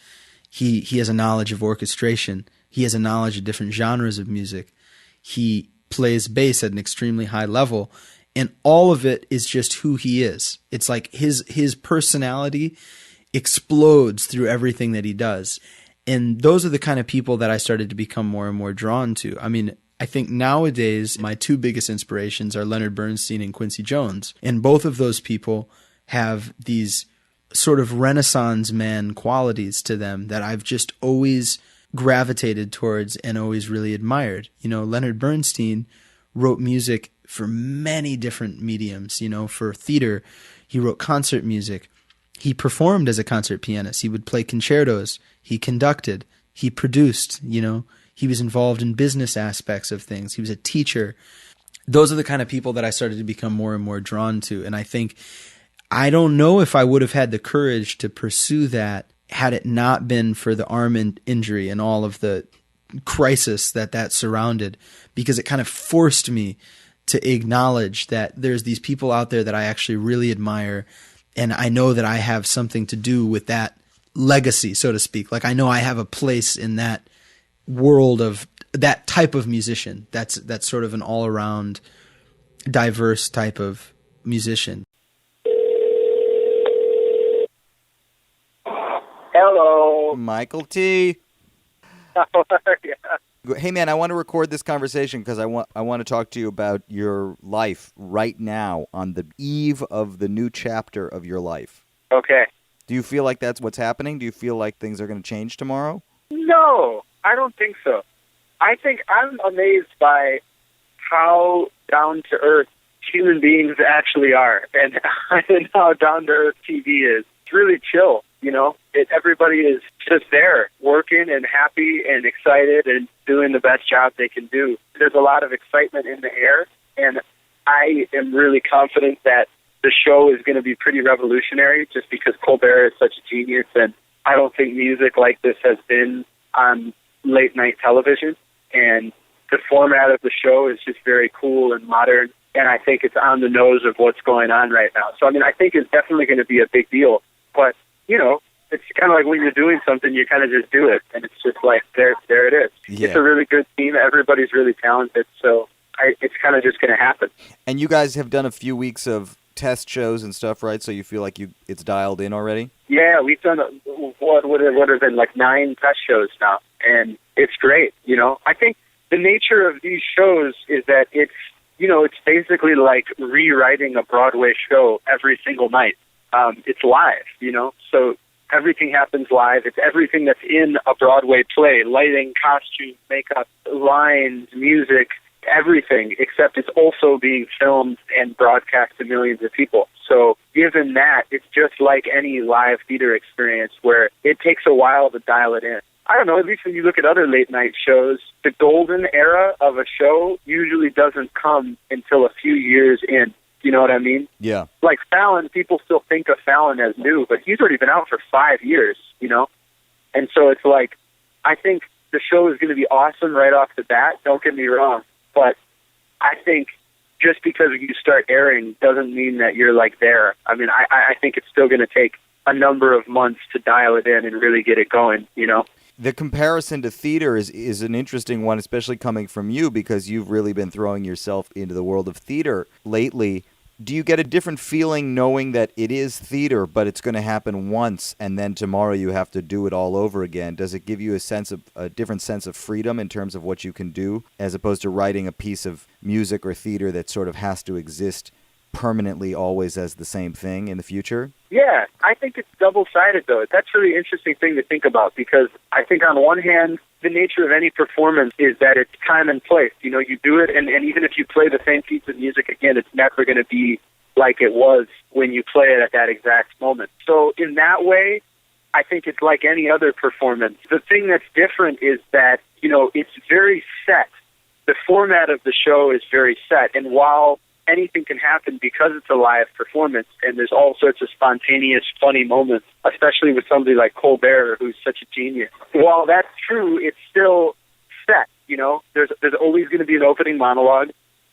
He has a knowledge of orchestration. He has a knowledge of different genres of music. He plays bass at an extremely high level. And all of it is just who he is. It's like his personality explodes through everything that he does. And those are the kind of people that I started to become more and more drawn to. I mean, I think nowadays my two biggest inspirations are Leonard Bernstein and Quincy Jones. And both of those people have these sort of Renaissance man qualities to them that I've just always gravitated towards and always really admired. You know, Leonard Bernstein wrote music for many different mediums, you know, for theater. He wrote concert music. He performed as a concert pianist. He would play concertos. He conducted. He produced, you know. He was involved in business aspects of things. He was a teacher. Those are the kind of people that I started to become more and more drawn to. And I think, I don't know if I would have had the courage to pursue that had it not been for the arm injury and all of the crisis that surrounded, because it kind of forced me to acknowledge that there's these people out there that I actually really admire, and I know that I have something to do with that legacy, so to speak. Like I know I have a place in that world of that type of musician. That's sort of an all-around diverse type of musician. Hello. Michael T. How are you? Hey man, I want to record this conversation because I want to talk to you about your life right now on the eve of the new chapter of your life. Okay. Do you feel like that's what's happening? Do you feel like things are going to change tomorrow? No, I don't think so. I think I'm amazed by how down to earth human beings actually are, and how down to earth TV is. It's really chill, you know. Everybody is just there, working and happy and excited and doing the best job they can do. There's a lot of excitement in the air, and I am really confident that the show is going to be pretty revolutionary, just because Colbert is such a genius, and I don't think music like this has been on late night television. And the format of the show is just very cool and modern, and I think it's on the nose of what's going on right now. So, I mean, I think it's definitely going to be a big deal. But, you know, it's kind of like when you're doing something, you kind of just do it, and it's just like, there it is. Yeah. It's a really good team. Everybody's really talented, so it's kind of just going to happen. And you guys have done a few weeks of test shows and stuff, right? So you feel like it's dialed in already? Yeah, we've done what would have been like 9 test shows now, and it's great. You know, I think the nature of these shows is that it's basically like rewriting a Broadway show every single night. It's live, you know, so everything happens live. It's everything that's in a Broadway play: lighting, costume, makeup, lines, music, everything, except it's also being filmed and broadcast to millions of people. So given that, it's just like any live theater experience where it takes a while to dial it in. I don't know, at least when you look at other late night shows, the golden era of a show usually doesn't come until a few years in. You know what I mean? Yeah. Like Fallon, people still think of Fallon as new, but he's already been out for 5 years, you know? And so it's like, I think the show is going to be awesome right off the bat, don't get me wrong. But I think just because you start airing doesn't mean that you're like there. I mean, I think it's still going to take a number of months to dial it in and really get it going, you know? The comparison to theater is an interesting one, especially coming from you, because you've really been throwing yourself into the world of theater lately. Do you get a different feeling knowing that it is theater, but it's going to happen once, and then tomorrow you have to do it all over again? Does it give you a different sense of freedom in terms of what you can do, as opposed to writing a piece of music or theater that sort of has to exist permanently always as the same thing in the future? Yeah, I think it's double-sided, though. That's a really interesting thing to think about, because I think on one hand, the nature of any performance is that it's time and place. You know, you do it, and even if you play the same piece of music again, it's never going to be like it was when you play it at that exact moment. So in that way, I think it's like any other performance. The thing that's different is that, you know, it's very set. The format of the show is very set, and while anything can happen because it's a live performance, and there's all sorts of spontaneous, funny moments, especially with somebody like Colbert, who's such a genius. While that's true, it's still set, you know? There's always going to be an opening monologue.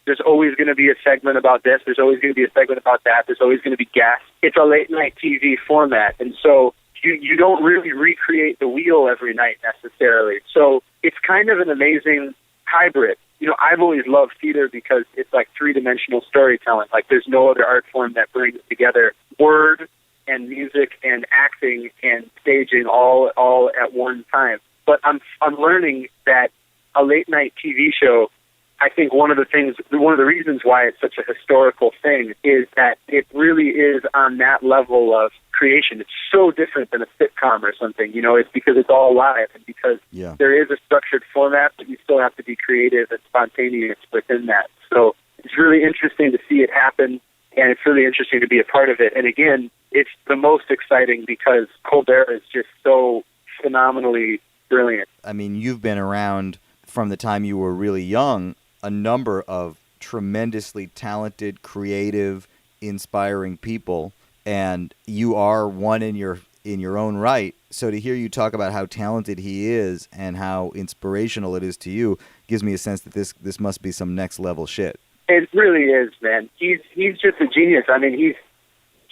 There's always going to be a segment about this. There's always going to be a segment about that. There's always going to be guests. It's a late-night TV format, and so you don't really recreate the wheel every night necessarily. So it's kind of an amazing hybrid. You know, I've always loved theater because it's like three-dimensional storytelling. Like, there's no other art form that brings together word and music and acting and staging all at one time. But I'm learning that a late-night TV show, I think one of the reasons why it's such a historical thing is that it really is on that level of creation. It's so different than a sitcom or something, you know. It's because it's all live, and because there is a structured format, but you still have to be creative and spontaneous within that. So it's really interesting to see it happen, and it's really interesting to be a part of it. And again, it's the most exciting because Colbert is just so phenomenally brilliant. I mean, you've been around from the time you were really young, a number of tremendously talented, creative, inspiring people, and you are one in your own right. So to hear you talk about how talented he is and how inspirational it is to you gives me a sense that this must be some next level shit. It really is, man. He's just a genius. I mean,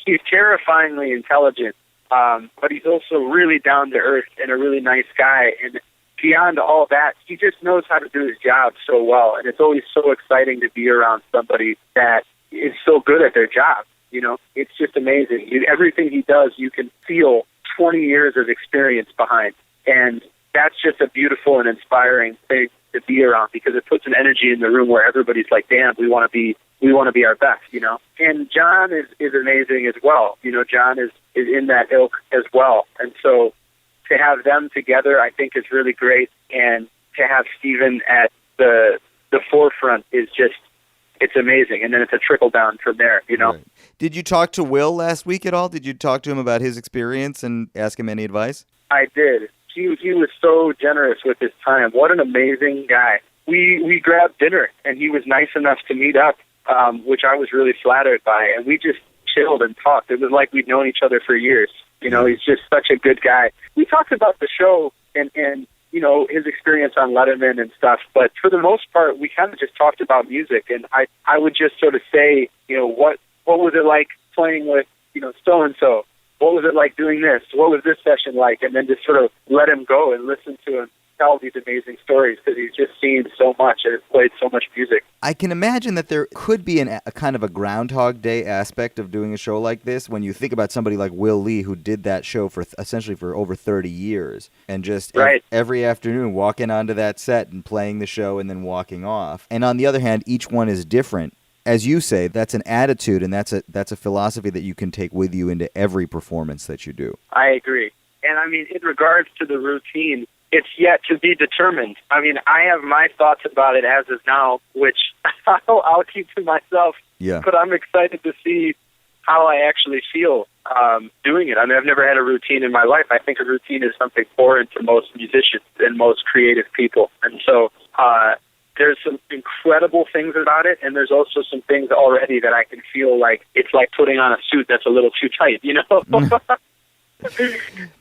he's terrifyingly intelligent, but he's also really down to earth and a really nice guy. And beyond all that, he just knows how to do his job so well. And it's always so exciting to be around somebody that is so good at their job. You know, it's just amazing. Everything he does, you can feel 20 years of experience behind. And that's just a beautiful and inspiring thing to be around, because it puts an energy in the room where everybody's like, damn, we want to be our best, you know. And Jon is amazing as well. You know, Jon is in that ilk as well. And so to have them together, I think, is really great. And to have Stephen at the the forefront is just, it's amazing. And then it's a trickle down from there, you know? Right. Did you talk to Will last week at all? Did you talk to him about his experience and ask him any advice? I did. He was so generous with his time. What an amazing guy. We grabbed dinner, and he was nice enough to meet up, which I was really flattered by. And we just chilled and talked. It was like we'd known each other for years. You know, he's just such a good guy. We talked about the show and you know, his experience on Letterman and stuff. But for the most part, we kind of just talked about music. And I would just sort of say, you know, what was it like playing with, you know, so-and-so? What was it like doing this? What was this session like? And then just sort of let him go and listen to him tell these amazing stories, because he's just seen so much and played so much music. I can imagine that there could be a kind of a Groundhog Day aspect of doing a show like this when you think about somebody like Will Lee, who did that show for essentially for over 30 years, and just every afternoon walking onto that set and playing the show and then walking off. And on the other hand, each one is different. As you say, that's an attitude, and that's a philosophy that you can take with you into every performance that you do. I agree. And I mean, in regards to the routine, it's yet to be determined. I mean, I have my thoughts about it as of now, which I'll keep to myself. Yeah. But I'm excited to see how I actually feel doing it. I mean, I've never had a routine in my life. I think a routine is something foreign to most musicians and most creative people. And so there's some incredible things about it, and there's also some things already that I can feel like it's like putting on a suit that's a little too tight, you know?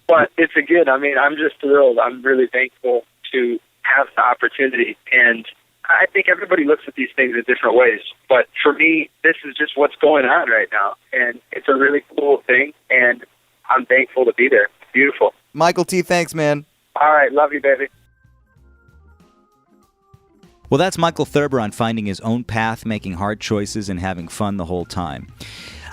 But it's a good, I mean, I'm just thrilled. I'm really thankful to have the opportunity. And I think everybody looks at these things in different ways. But for me, this is just what's going on right now. And it's a really cool thing. And I'm thankful to be there. It's beautiful. Michael T., thanks, man. All right. Love you, baby. Well, that's Michael Thurber on finding his own path, making hard choices, and having fun the whole time.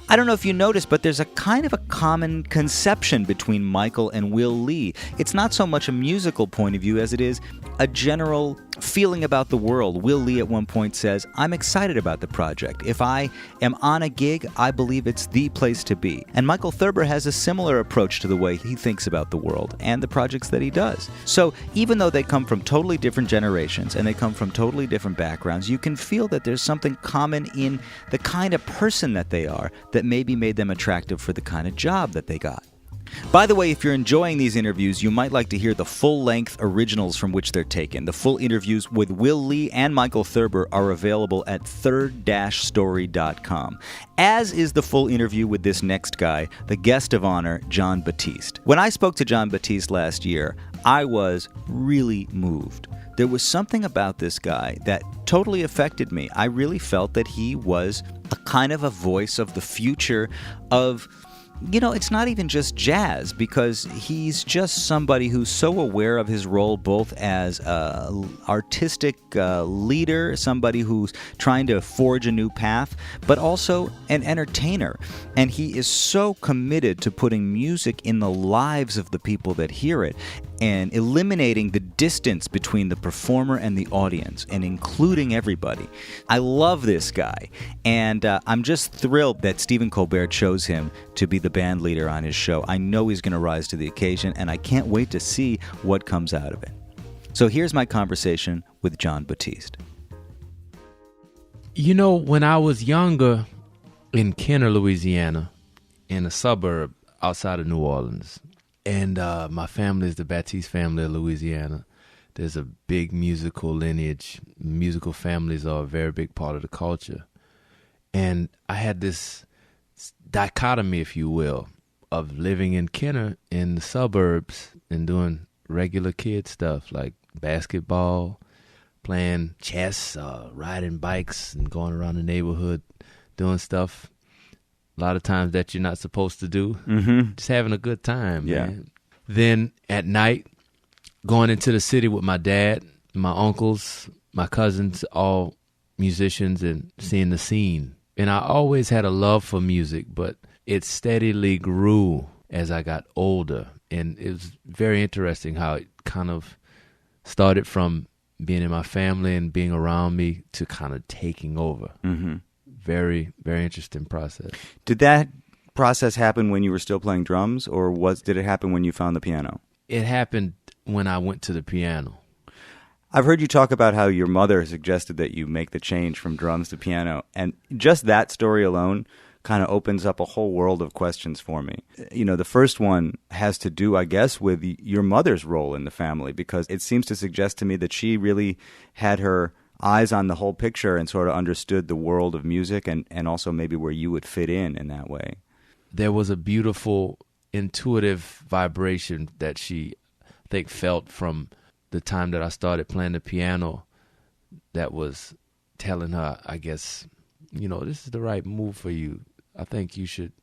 I don't know if you noticed, but there's a kind of a common conception between Michael and Will Lee. It's not so much a musical point of view as it is a general feeling about the world. Will Lee at one point says, I'm excited about the project. If I am on a gig, I believe it's the place to be. And Michael Thurber has a similar approach to the way he thinks about the world and the projects that he does. So even though they come from totally different generations and they come from totally different backgrounds, you can feel that there's something common in the kind of person that they are that maybe made them attractive for the kind of job that they got. By the way, if you're enjoying these interviews, you might like to hear the full-length originals from which they're taken. The full interviews with Will Lee and Michael Thurber are available at third-story.com, as is the full interview with this next guy, the guest of honor, Jon Batiste. When I spoke to Jon Batiste last year, I was really moved. There was something about this guy that totally affected me. I really felt that he was a kind of a voice of the future of, you know, it's not even just jazz, because he's just somebody who's so aware of his role both as an artistic leader, somebody who's trying to forge a new path, but also an entertainer. And he is so committed to putting music in the lives of the people that hear it and eliminating the distance between the performer and the audience and including everybody. I love this guy, and I'm just thrilled that Stephen Colbert chose him to be the band leader on his show. I know he's going to rise to the occasion, and I can't wait to see what comes out of it. So here's my conversation with Jon Batiste. You know, when I was younger in Kenner, Louisiana, in a suburb outside of New Orleans, and my family is the Batiste family of Louisiana. There's a big musical lineage. Musical families are a very big part of the culture. And I had this dichotomy, if you will, of living in Kenner in the suburbs and doing regular kid stuff like basketball, playing chess, riding bikes, and going around the neighborhood doing stuff a lot of times that you're not supposed to do. Mm-hmm. Just having a good time, Yeah. man. Then at night, going into the city with my dad, my uncles, my cousins, all musicians, and seeing the scene. And I always had a love for music, but it steadily grew as I got older. And it was very interesting how it kind of started from being in my family and being around me to kind of taking over. Mm-hmm. Very, very interesting process. Did that process happen when you were still playing drums, or did it happen when you found the piano? It happened when I went to the piano. I've heard you talk about how your mother suggested that you make the change from drums to piano, and just that story alone kind of opens up a whole world of questions for me. You know, the first one has to do, I guess, with your mother's role in the family, because it seems to suggest to me that she really had her eyes on the whole picture and sort of understood the world of music and also maybe where you would fit in that way. There was a beautiful intuitive vibration that she, I think, felt from the time that I started playing the piano that was telling her, I guess, you know, this is the right move for you. I think you should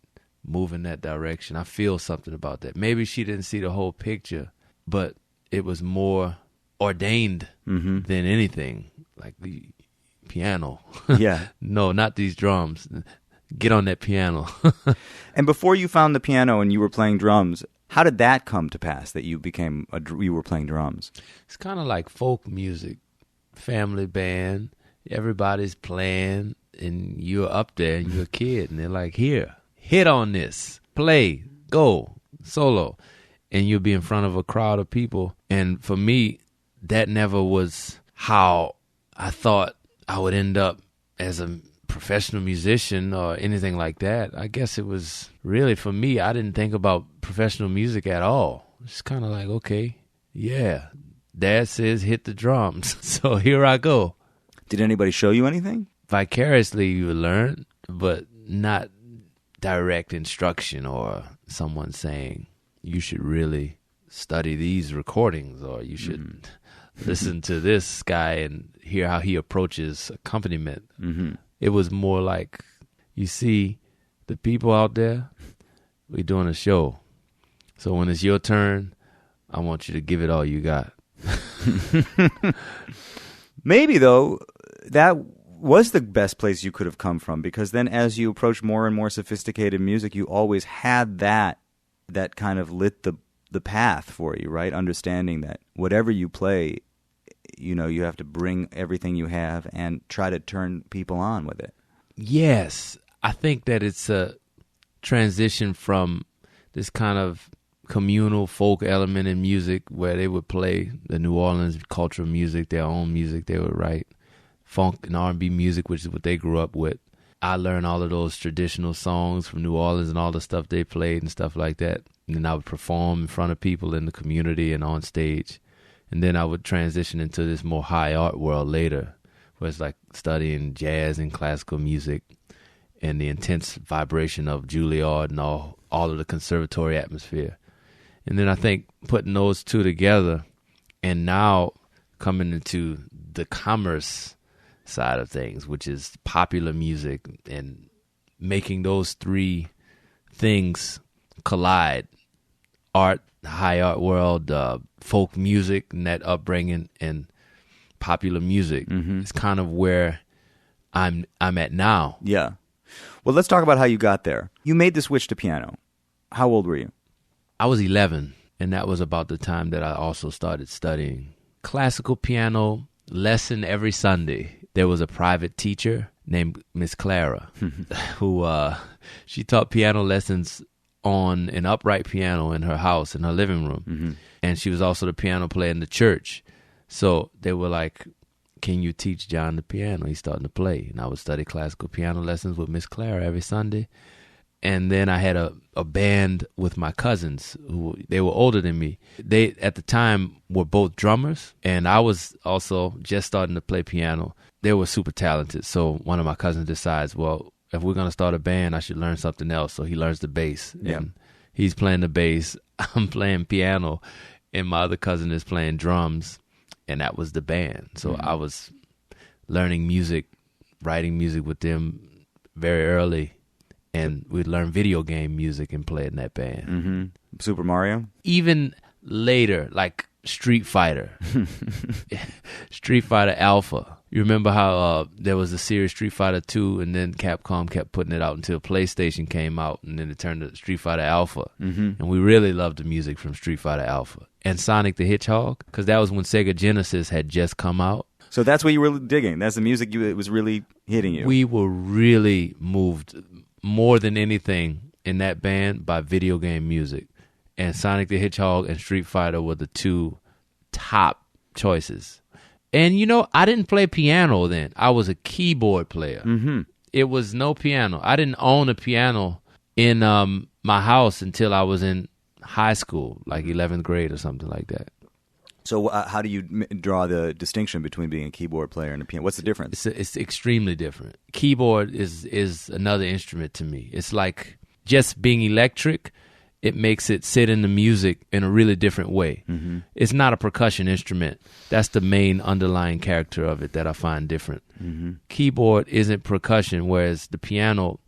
move in that direction. I feel something about that. Maybe she didn't see the whole picture, but it was more ordained than anything, like the piano. Yeah. No, not these drums. Get on that piano. And before you found the piano and you were playing drums, how did that come to pass that you were playing drums? It's kind of like folk music, family band. Everybody's playing, and you're up there, and you're a kid, and they're like, here, hit on this, play, go, solo. And you'll be in front of a crowd of people. And for me, that never was how I thought I would end up as a professional musician or anything like that. I guess it was really, for me, I didn't think about professional music at all. It's kind of like, okay, yeah, Dad says hit the drums, so here I go. Did anybody show you anything? Vicariously you learn, but not direct instruction or someone saying you should really study these recordings or you should listen to this guy and hear how he approaches accompaniment. It was more like, you see the people out there, we're doing a show. So when it's your turn, I want you to give it all you got. Maybe, though, that was the best place you could have come from, because then as you approach more and more sophisticated music, you always had that kind of lit the path for you, right? Understanding that whatever you play, you know, you have to bring everything you have and try to turn people on with it. Yes. I think that it's a transition from this kind of communal folk element in music where they would play the New Orleans cultural music, their own music. They would write funk and R&B music, which is what they grew up with. I learned all of those traditional songs from New Orleans and all the stuff they played and stuff like that. And then I would perform in front of people in the community and on stage. And then I would transition into this more high art world later, where it's like studying jazz and classical music and the intense vibration of Juilliard and all of the conservatory atmosphere. And then I think putting those two together and now coming into the commerce side of things, which is popular music, and making those three things collide, art, high art world, folk music and that upbringing, and popular music. It's kind of where I'm at now. Yeah. Well, let's talk about how you got there. You made the switch to piano. How old were you? I was 11, and that was about the time that I also started studying classical piano lesson every Sunday. There was a private teacher named Miss Clara who she taught piano lessons on an upright piano in her house, in her living room. And she was also the piano player in the church. So they were like, can you teach Jon the piano? He's starting to play. And I would study classical piano lessons with Miss Clara every Sunday. And then I had a band with my cousins who, they were older than me. They, at the time, were both drummers, and I was also just starting to play piano. They were super talented, so one of my cousins decides, well, if we're going to start a band, I should learn something else. So he learns the bass, and he's playing the bass, I'm playing piano, and my other cousin is playing drums, and that was the band. So I was learning music, writing music with them very early. And we'd learn video game music and play in that band. Super Mario? Even later, like Street Fighter. Street Fighter Alpha. You remember how there was a series Street Fighter 2, and then Capcom kept putting it out until PlayStation came out, and then it turned to Street Fighter Alpha. And we really loved the music from Street Fighter Alpha. And Sonic the Hedgehog, because that was when Sega Genesis had just come out. So that's what you were digging. That's the music it was really hitting you. We were really moved more than anything in that band by video game music. And Sonic the Hedgehog and Street Fighter were the two top choices. And, I didn't play piano then. I was a keyboard player. Mm-hmm. It was no piano. I didn't own a piano in my house until I was in high school, like 11th grade or something like that. So how do you draw the distinction between being a keyboard player and a piano? What's the difference? It's extremely different. Keyboard is another instrument to me. It's like just being electric. It makes it sit in the music in a really different way. Mm-hmm. It's not a percussion instrument. That's the main underlying character of it that I find different. Mm-hmm. Keyboard isn't percussion, whereas the piano,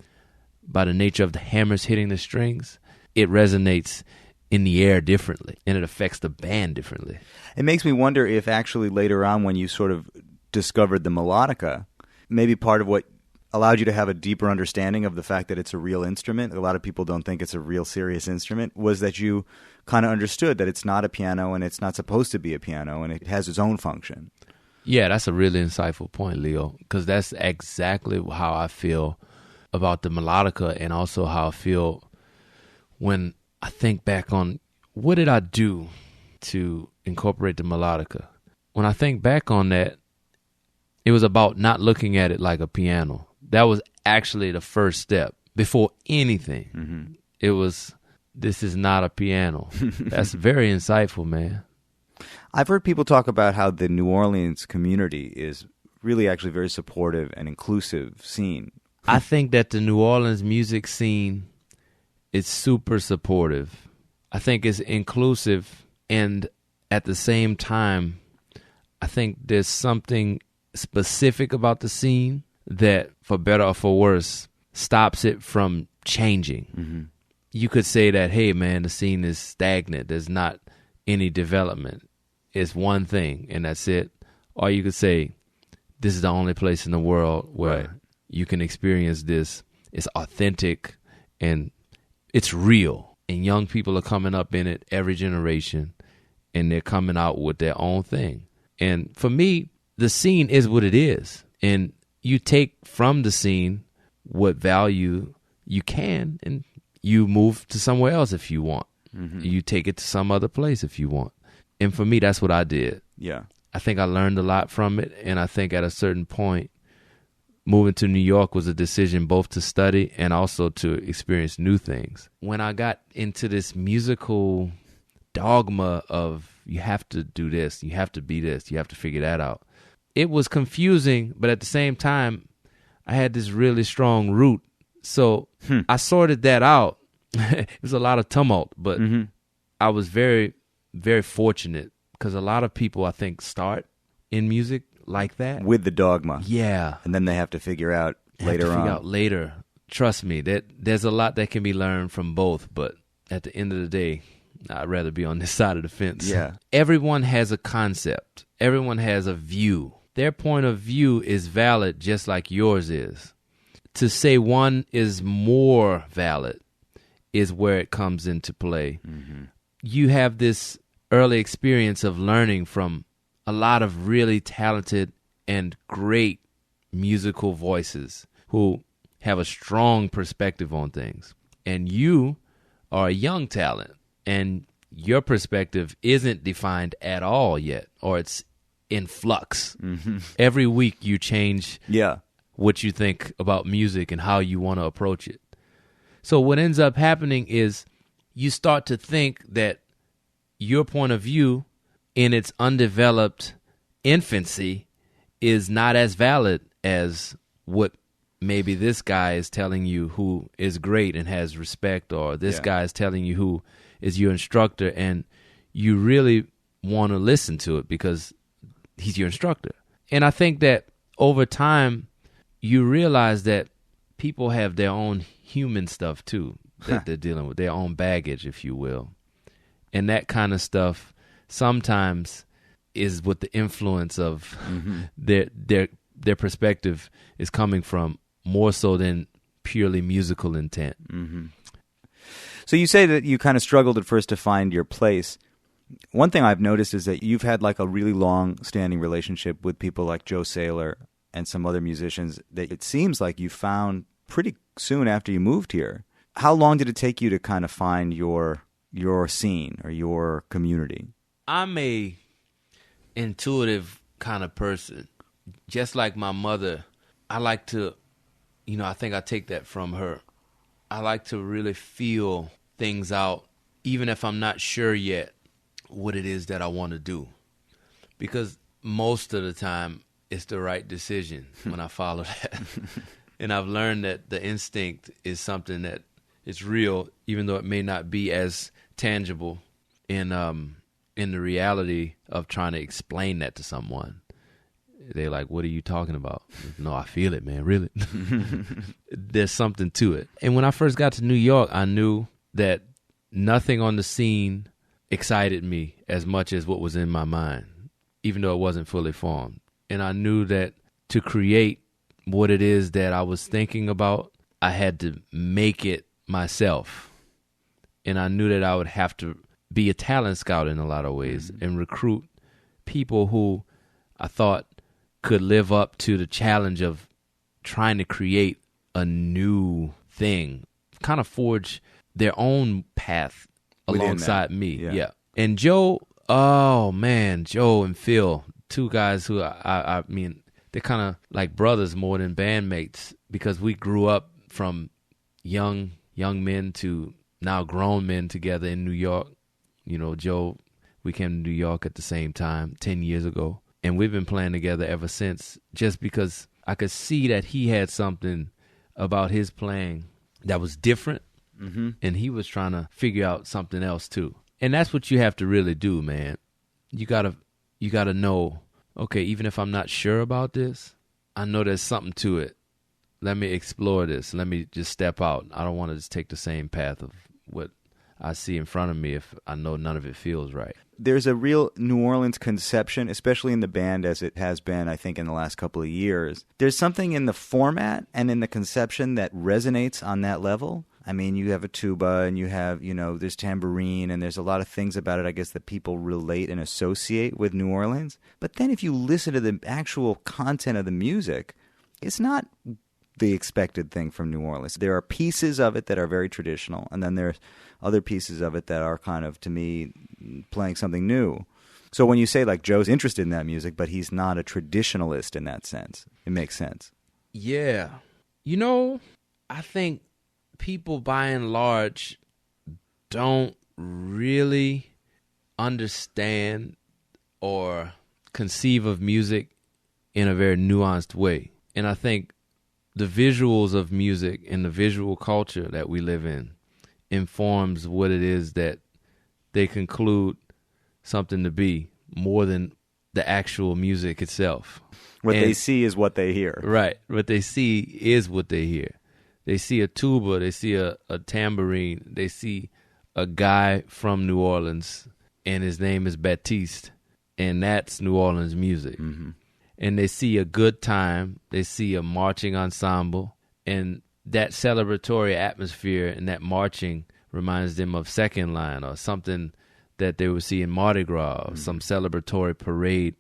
by the nature of the hammers hitting the strings, it resonates in the air differently, and it affects the band differently. It makes me wonder if actually later on when you sort of discovered the melodica, maybe part of what allowed you to have a deeper understanding of the fact that it's a real instrument, a lot of people don't think it's a real serious instrument, was that you kind of understood that it's not a piano and it's not supposed to be a piano and it has its own function. Yeah, that's a really insightful point, Leo, because that's exactly how I feel about the melodica, and also how I feel when I think back on what did I do to incorporate the melodica. When I think back on that, it was about not looking at it like a piano. That was actually the first step. Before anything, Mm-hmm. it was, this is not a piano. That's very insightful, man. I've heard people talk about how the New Orleans community is really actually very supportive and inclusive scene. I think that the New Orleans music scene is super supportive. I think it's inclusive, and at the same time, I think there's something specific about the scene that, for better or for worse, stops it from changing. Mm-hmm. You could say that, hey, man, the scene is stagnant. There's not any development. It's one thing, and that's it. Or you could say, this is the only place in the world where Right. you can experience this. It's authentic, and it's real. And young people are coming up in it every generation, and they're coming out with their own thing. And for me, the scene is what it is. And you take from the scene what value you can, and you move to somewhere else if you want. Mm-hmm. You take it to some other place if you want. And for me, that's what I did. Yeah. I think I learned a lot from it, and I think at a certain point, moving to New York was a decision both to study and also to experience new things. When I got into this musical dogma of you have to do this, you have to be this, you have to figure that out, it was confusing, but at the same time, I had this really strong root. So I sorted that out. It was a lot of tumult, but Mm-hmm. I was very, very fortunate, because a lot of people, I think, start in music like that. With the dogma. Yeah. And then they have to figure out Have to later figure on. out later. Trust me, there's a lot that can be learned from both, but at the end of the day, I'd rather be on this side of the fence. Yeah. Everyone has a concept. Everyone has a view. Their point of view is valid just like yours is. To say one is more valid is where it comes into play. Mm-hmm. You have this early experience of learning from a lot of really talented and great musical voices who have a strong perspective on things. And you are a young talent, and your perspective isn't defined at all yet, or it's in flux. Mm-hmm. Every week you change Yeah. what you think about music and how you want to approach it. So what ends up happening is you start to think that your point of view in its undeveloped infancy is not as valid as what maybe this guy is telling you who is great and has respect, or this guy is telling you who is your instructor, and you really want to listen to it because he's your instructor. And I think that over time, you realize that people have their own human stuff too that they're dealing with, their own baggage, if you will. And that kind of stuff sometimes is what the influence of their perspective is coming from, more so than purely musical intent. Mm-hmm. So you say that you kind of struggled at first to find your place. One thing I've noticed is that you've had like a really long-standing relationship with people like Joe Saylor and some other musicians that it seems like you found pretty soon after you moved here. How long did it take you to kind of find your scene or your community? I'm a intuitive kind of person. Just like my mother, I like to, I think I take that from her. I like to really feel things out, even if I'm not sure yet what it is that I want to do. Because most of the time, it's the right decision when I follow that. And I've learned that the instinct is something that is real, even though it may not be as tangible in the reality of trying to explain that to someone. They're like, what are you talking about? No, I feel it, man, really. There's something to it. And when I first got to New York, I knew that nothing on the scene excited me as much as what was in my mind, even though it wasn't fully formed. And I knew that to create what it is that I was thinking about, I had to make it myself. And I knew that I would have to be a talent scout in a lot of ways and recruit people who I thought could live up to the challenge of trying to create a new thing, kind of forge their own path alongside me. Yeah. And Joe, oh man, Joe and Phil, two guys who I mean, they're kind of like brothers more than bandmates, because we grew up from young men to now grown men together in New York. Joe, we came to New York at the same time 10 years ago. And we've been playing together ever since, just because I could see that he had something about his playing that was different, and he was trying to figure out something else too. And that's what you have to really do, man. You gotta know, okay, even if I'm not sure about this, I know there's something to it. Let me explore this. Let me just step out. I don't want to just take the same path of what I see in front of me if I know none of it feels right. There's a real New Orleans conception, especially in the band as it has been, I think, in the last couple of years. There's something in the format and in the conception that resonates on that level. I mean, you have a tuba and you have, there's tambourine, and there's a lot of things about it, I guess, that people relate and associate with New Orleans. But then if you listen to the actual content of the music, it's not the expected thing from New Orleans. There are pieces of it that are very traditional, and then there's other pieces of it that are kind of, to me, playing something new. So when you say, like, Joe's interested in that music, but he's not a traditionalist in that sense, it makes sense. Yeah. I think people by and large don't really understand or conceive of music in a very nuanced way. And I think the visuals of music and the visual culture that we live in informs what it is that they conclude something to be, more than the actual music itself. What they see is what they hear. Right. What they see is what they hear. They see a tuba, they see a tambourine, they see a guy from New Orleans, and his name is Batiste, and that's New Orleans music. Mm-hmm. And they see a good time, they see a marching ensemble, and that celebratory atmosphere and that marching reminds them of Second Line or something that they would see in Mardi Gras, or some celebratory parade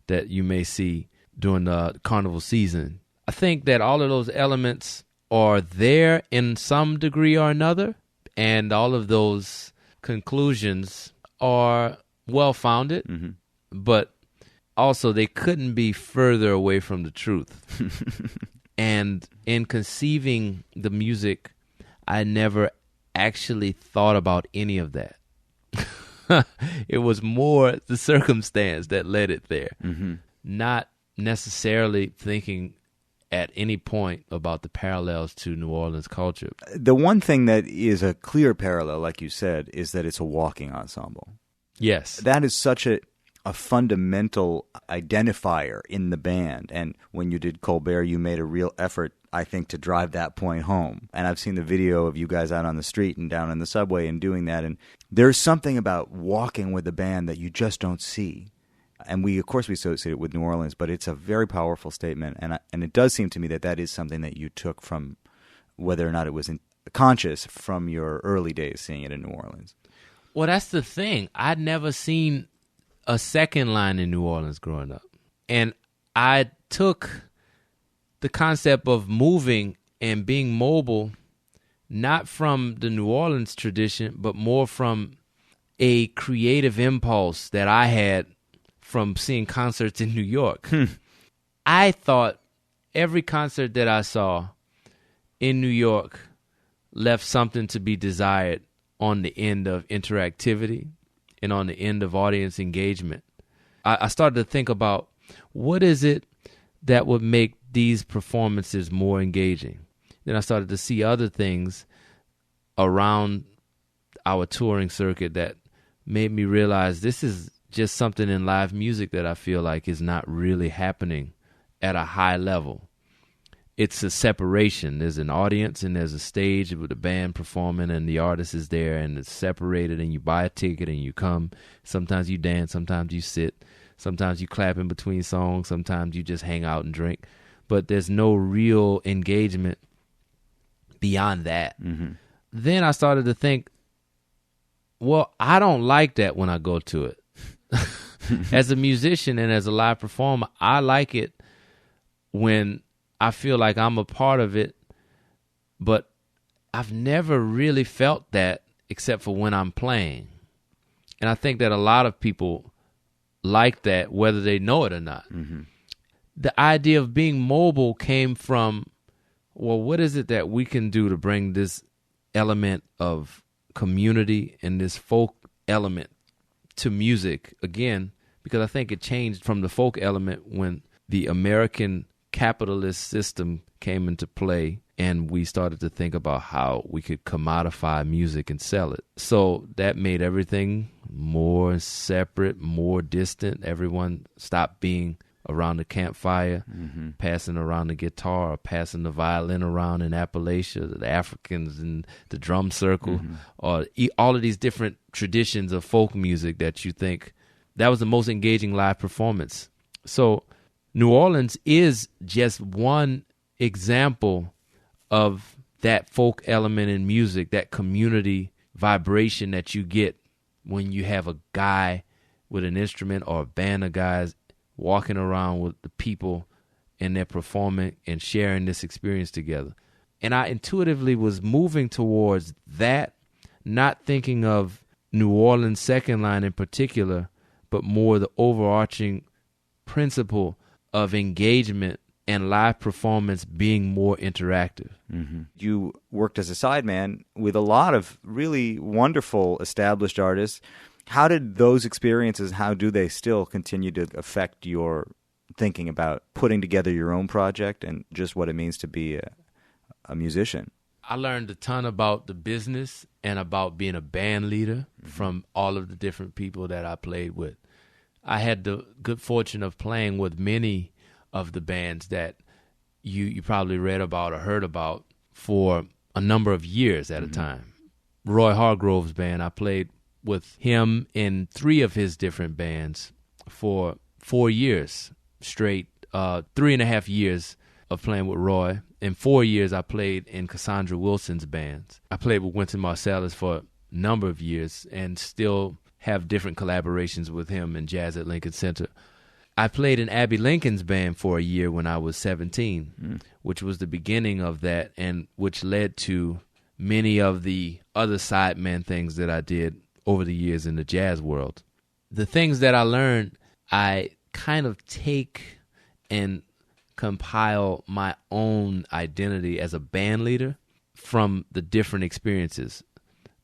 that you may see during the carnival season. I think that all of those elements are there in some degree or another, and all of those conclusions are well-founded, but also they couldn't be further away from the truth. And in conceiving the music, I never actually thought about any of that. It was more the circumstance that led it there, not necessarily thinking at any point about the parallels to New Orleans culture. The one thing that is a clear parallel, like you said, is that it's a walking ensemble. Yes. That is such a fundamental identifier in the band. And when you did Colbert, you made a real effort, I think, to drive that point home. And I've seen the video of you guys out on the street and down in the subway and doing that. And there's something about walking with the band that you just don't see. And we, of course, we associate it with New Orleans, but it's a very powerful statement. And it does seem to me that that is something that you took from, whether or not it was conscious, from your early days seeing it in New Orleans. Well, that's the thing. I'd never seen a second line in New Orleans growing up. And I took the concept of moving and being mobile not from the New Orleans tradition, but more from a creative impulse that I had from seeing concerts in New York. I thought every concert that I saw in New York left something to be desired on the end of interactivity and on the end of audience engagement. I started to think about what is it that would make these performances more engaging. Then I started to see other things around our touring circuit that made me realize this is just something in live music that I feel like is not really happening at a high level. It's a separation. There's an audience and there's a stage with the band performing and the artist is there and it's separated and you buy a ticket and you come. Sometimes you dance, sometimes you sit, sometimes you clap in between songs, sometimes you just hang out and drink. But there's no real engagement beyond that. Then I started to think, well, I don't like that when I go to it. As a musician and as a live performer, I like it when I feel like I'm a part of it, but I've never really felt that except for when I'm playing. And I think that a lot of people like that, whether they know it or not. The idea of being mobile came from, well, what is it that we can do to bring this element of community and this folk element to music again? Because I think it changed from the folk element when the American capitalist system came into play and we started to think about how we could commodify music and sell it. So that made everything more separate, more distant. Everyone stopped being around the campfire, passing around the guitar or passing the violin around in Appalachia, the Africans in the drum circle, or all of these different traditions of folk music that you think that was the most engaging live performance. So New Orleans is just one example of that folk element in music, that community vibration that you get when you have a guy with an instrument or a band of guys walking around with the people and they're performing and sharing this experience together. And I intuitively was moving towards that, not thinking of New Orleans second line in particular, but more the overarching principle of engagement and live performance being more interactive. You worked as a sideman with a lot of really wonderful established artists. How did those experiences, how do they still continue to affect your thinking about putting together your own project and just what it means to be a musician? I learned a ton about the business and about being a band leader from all of the different people that I played with. I had the good fortune of playing with many of the bands that you probably read about or heard about for a number of years at a time. Roy Hargrove's band, I played with him in 3 of his different bands for 4 years straight, 3.5 years of playing with Roy. In 4 years, I played in Cassandra Wilson's bands. I played with Wynton Marsalis for a number of years and still have different collaborations with him in Jazz at Lincoln Center. I played in Abby Lincoln's band for a year when I was 17, which was the beginning of that and which led to many of the other sideman things that I did over the years in the jazz world. The things that I learned, I kind of take and compile my own identity as a band leader from the different experiences,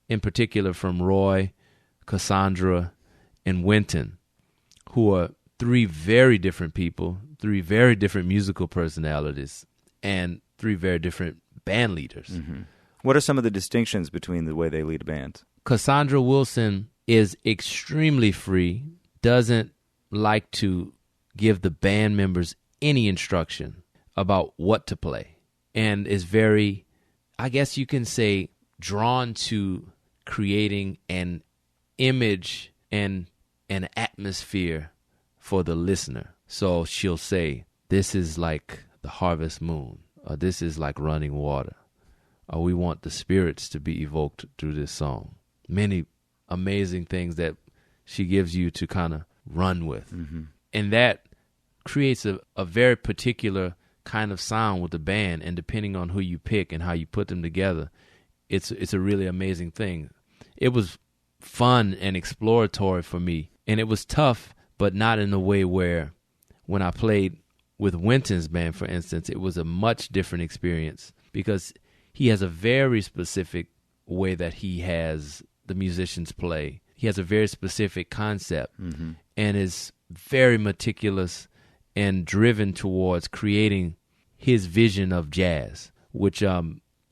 in particular from Roy, Cassandra, and Wynton, who are 3 very different people, 3 very different musical personalities, and 3 very different band leaders. What are some of the distinctions between the way they lead a band? Cassandra Wilson is extremely free, doesn't like to give the band members any instruction about what to play, and is very, I guess you can say, drawn to creating an image and an atmosphere for the listener. So she'll say, this is like the harvest moon, or this is like running water, or we want the spirits to be evoked through this song. Many amazing things that she gives you to kind of run with. And that creates a very particular kind of sound with the band, and depending on who you pick and how you put them together, it's a really amazing thing. It was fun and exploratory for me, and it was tough but not in a way where when I played with Wynton's band, for instance, it was a much different experience because he has a very specific way that he has the musicians play. He has a very specific concept and is very meticulous and driven towards creating his vision of jazz, which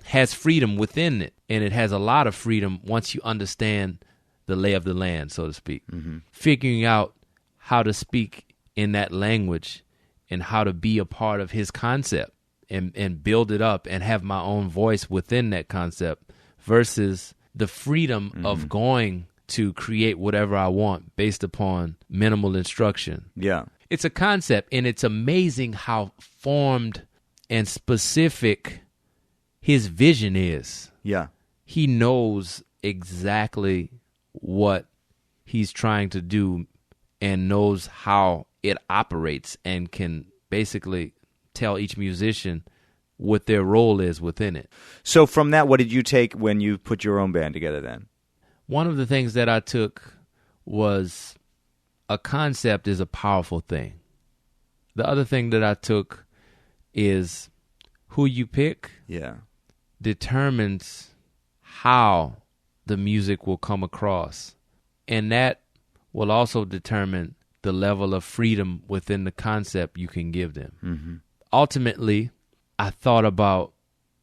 has freedom within it. And it has a lot of freedom once you understand the lay of the land, so to speak. Figuring out how to speak in that language and how to be a part of his concept and build it up and have my own voice within that concept versus the freedom of going to create whatever I want based upon minimal instruction. Yeah. It's a concept, and it's amazing how formed and specific his vision is. Yeah. He knows exactly what he's trying to do and knows how it operates and can basically tell each musician what their role is within it. So from that, what did you take when you put your own band together then? One of the things that I took was a concept is a powerful thing. The other thing that I took is who you pick determines how the music will come across. And that will also determine the level of freedom within the concept you can give them. Ultimately, I thought about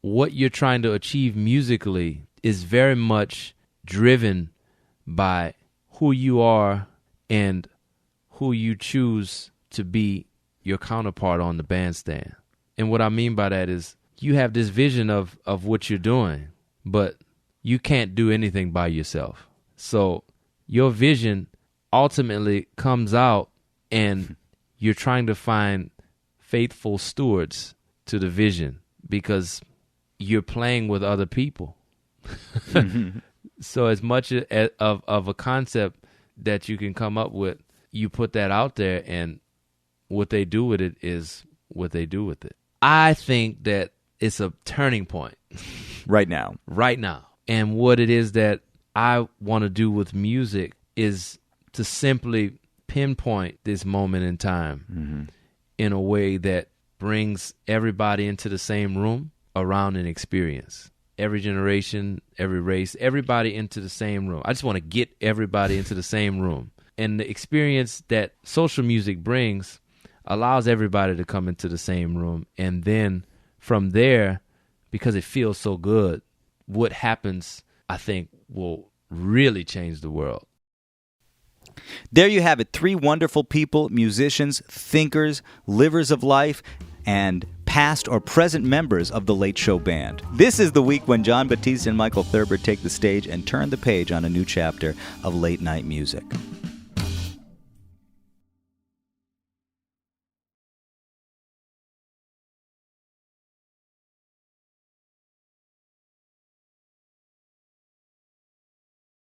what you're trying to achieve musically is very much driven by who you are and who you choose to be your counterpart on the bandstand. And what I mean by that is you have this vision of what you're doing, but you can't do anything by yourself. So your vision ultimately comes out and you're trying to find faithful stewards to the vision because you're playing with other people. So as much of a concept that you can come up with, you put that out there, and what they do with it is what they do with it. I think that it's a turning point. Right now. And what it is that I want to do with music is to simply pinpoint this moment in time in a way that brings everybody into the same room around an experience. Every generation, every race, everybody into the same room. I just want to get everybody into the same room. And the experience that social music brings allows everybody to come into the same room. And then from there, because it feels so good, what happens, I think, will really change the world. There you have it. 3 wonderful people, musicians, thinkers, livers of life, and past or present members of the Late Show Band. This is the week when Jon Batiste and Michael Thurber take the stage and turn the page on a new chapter of late night music.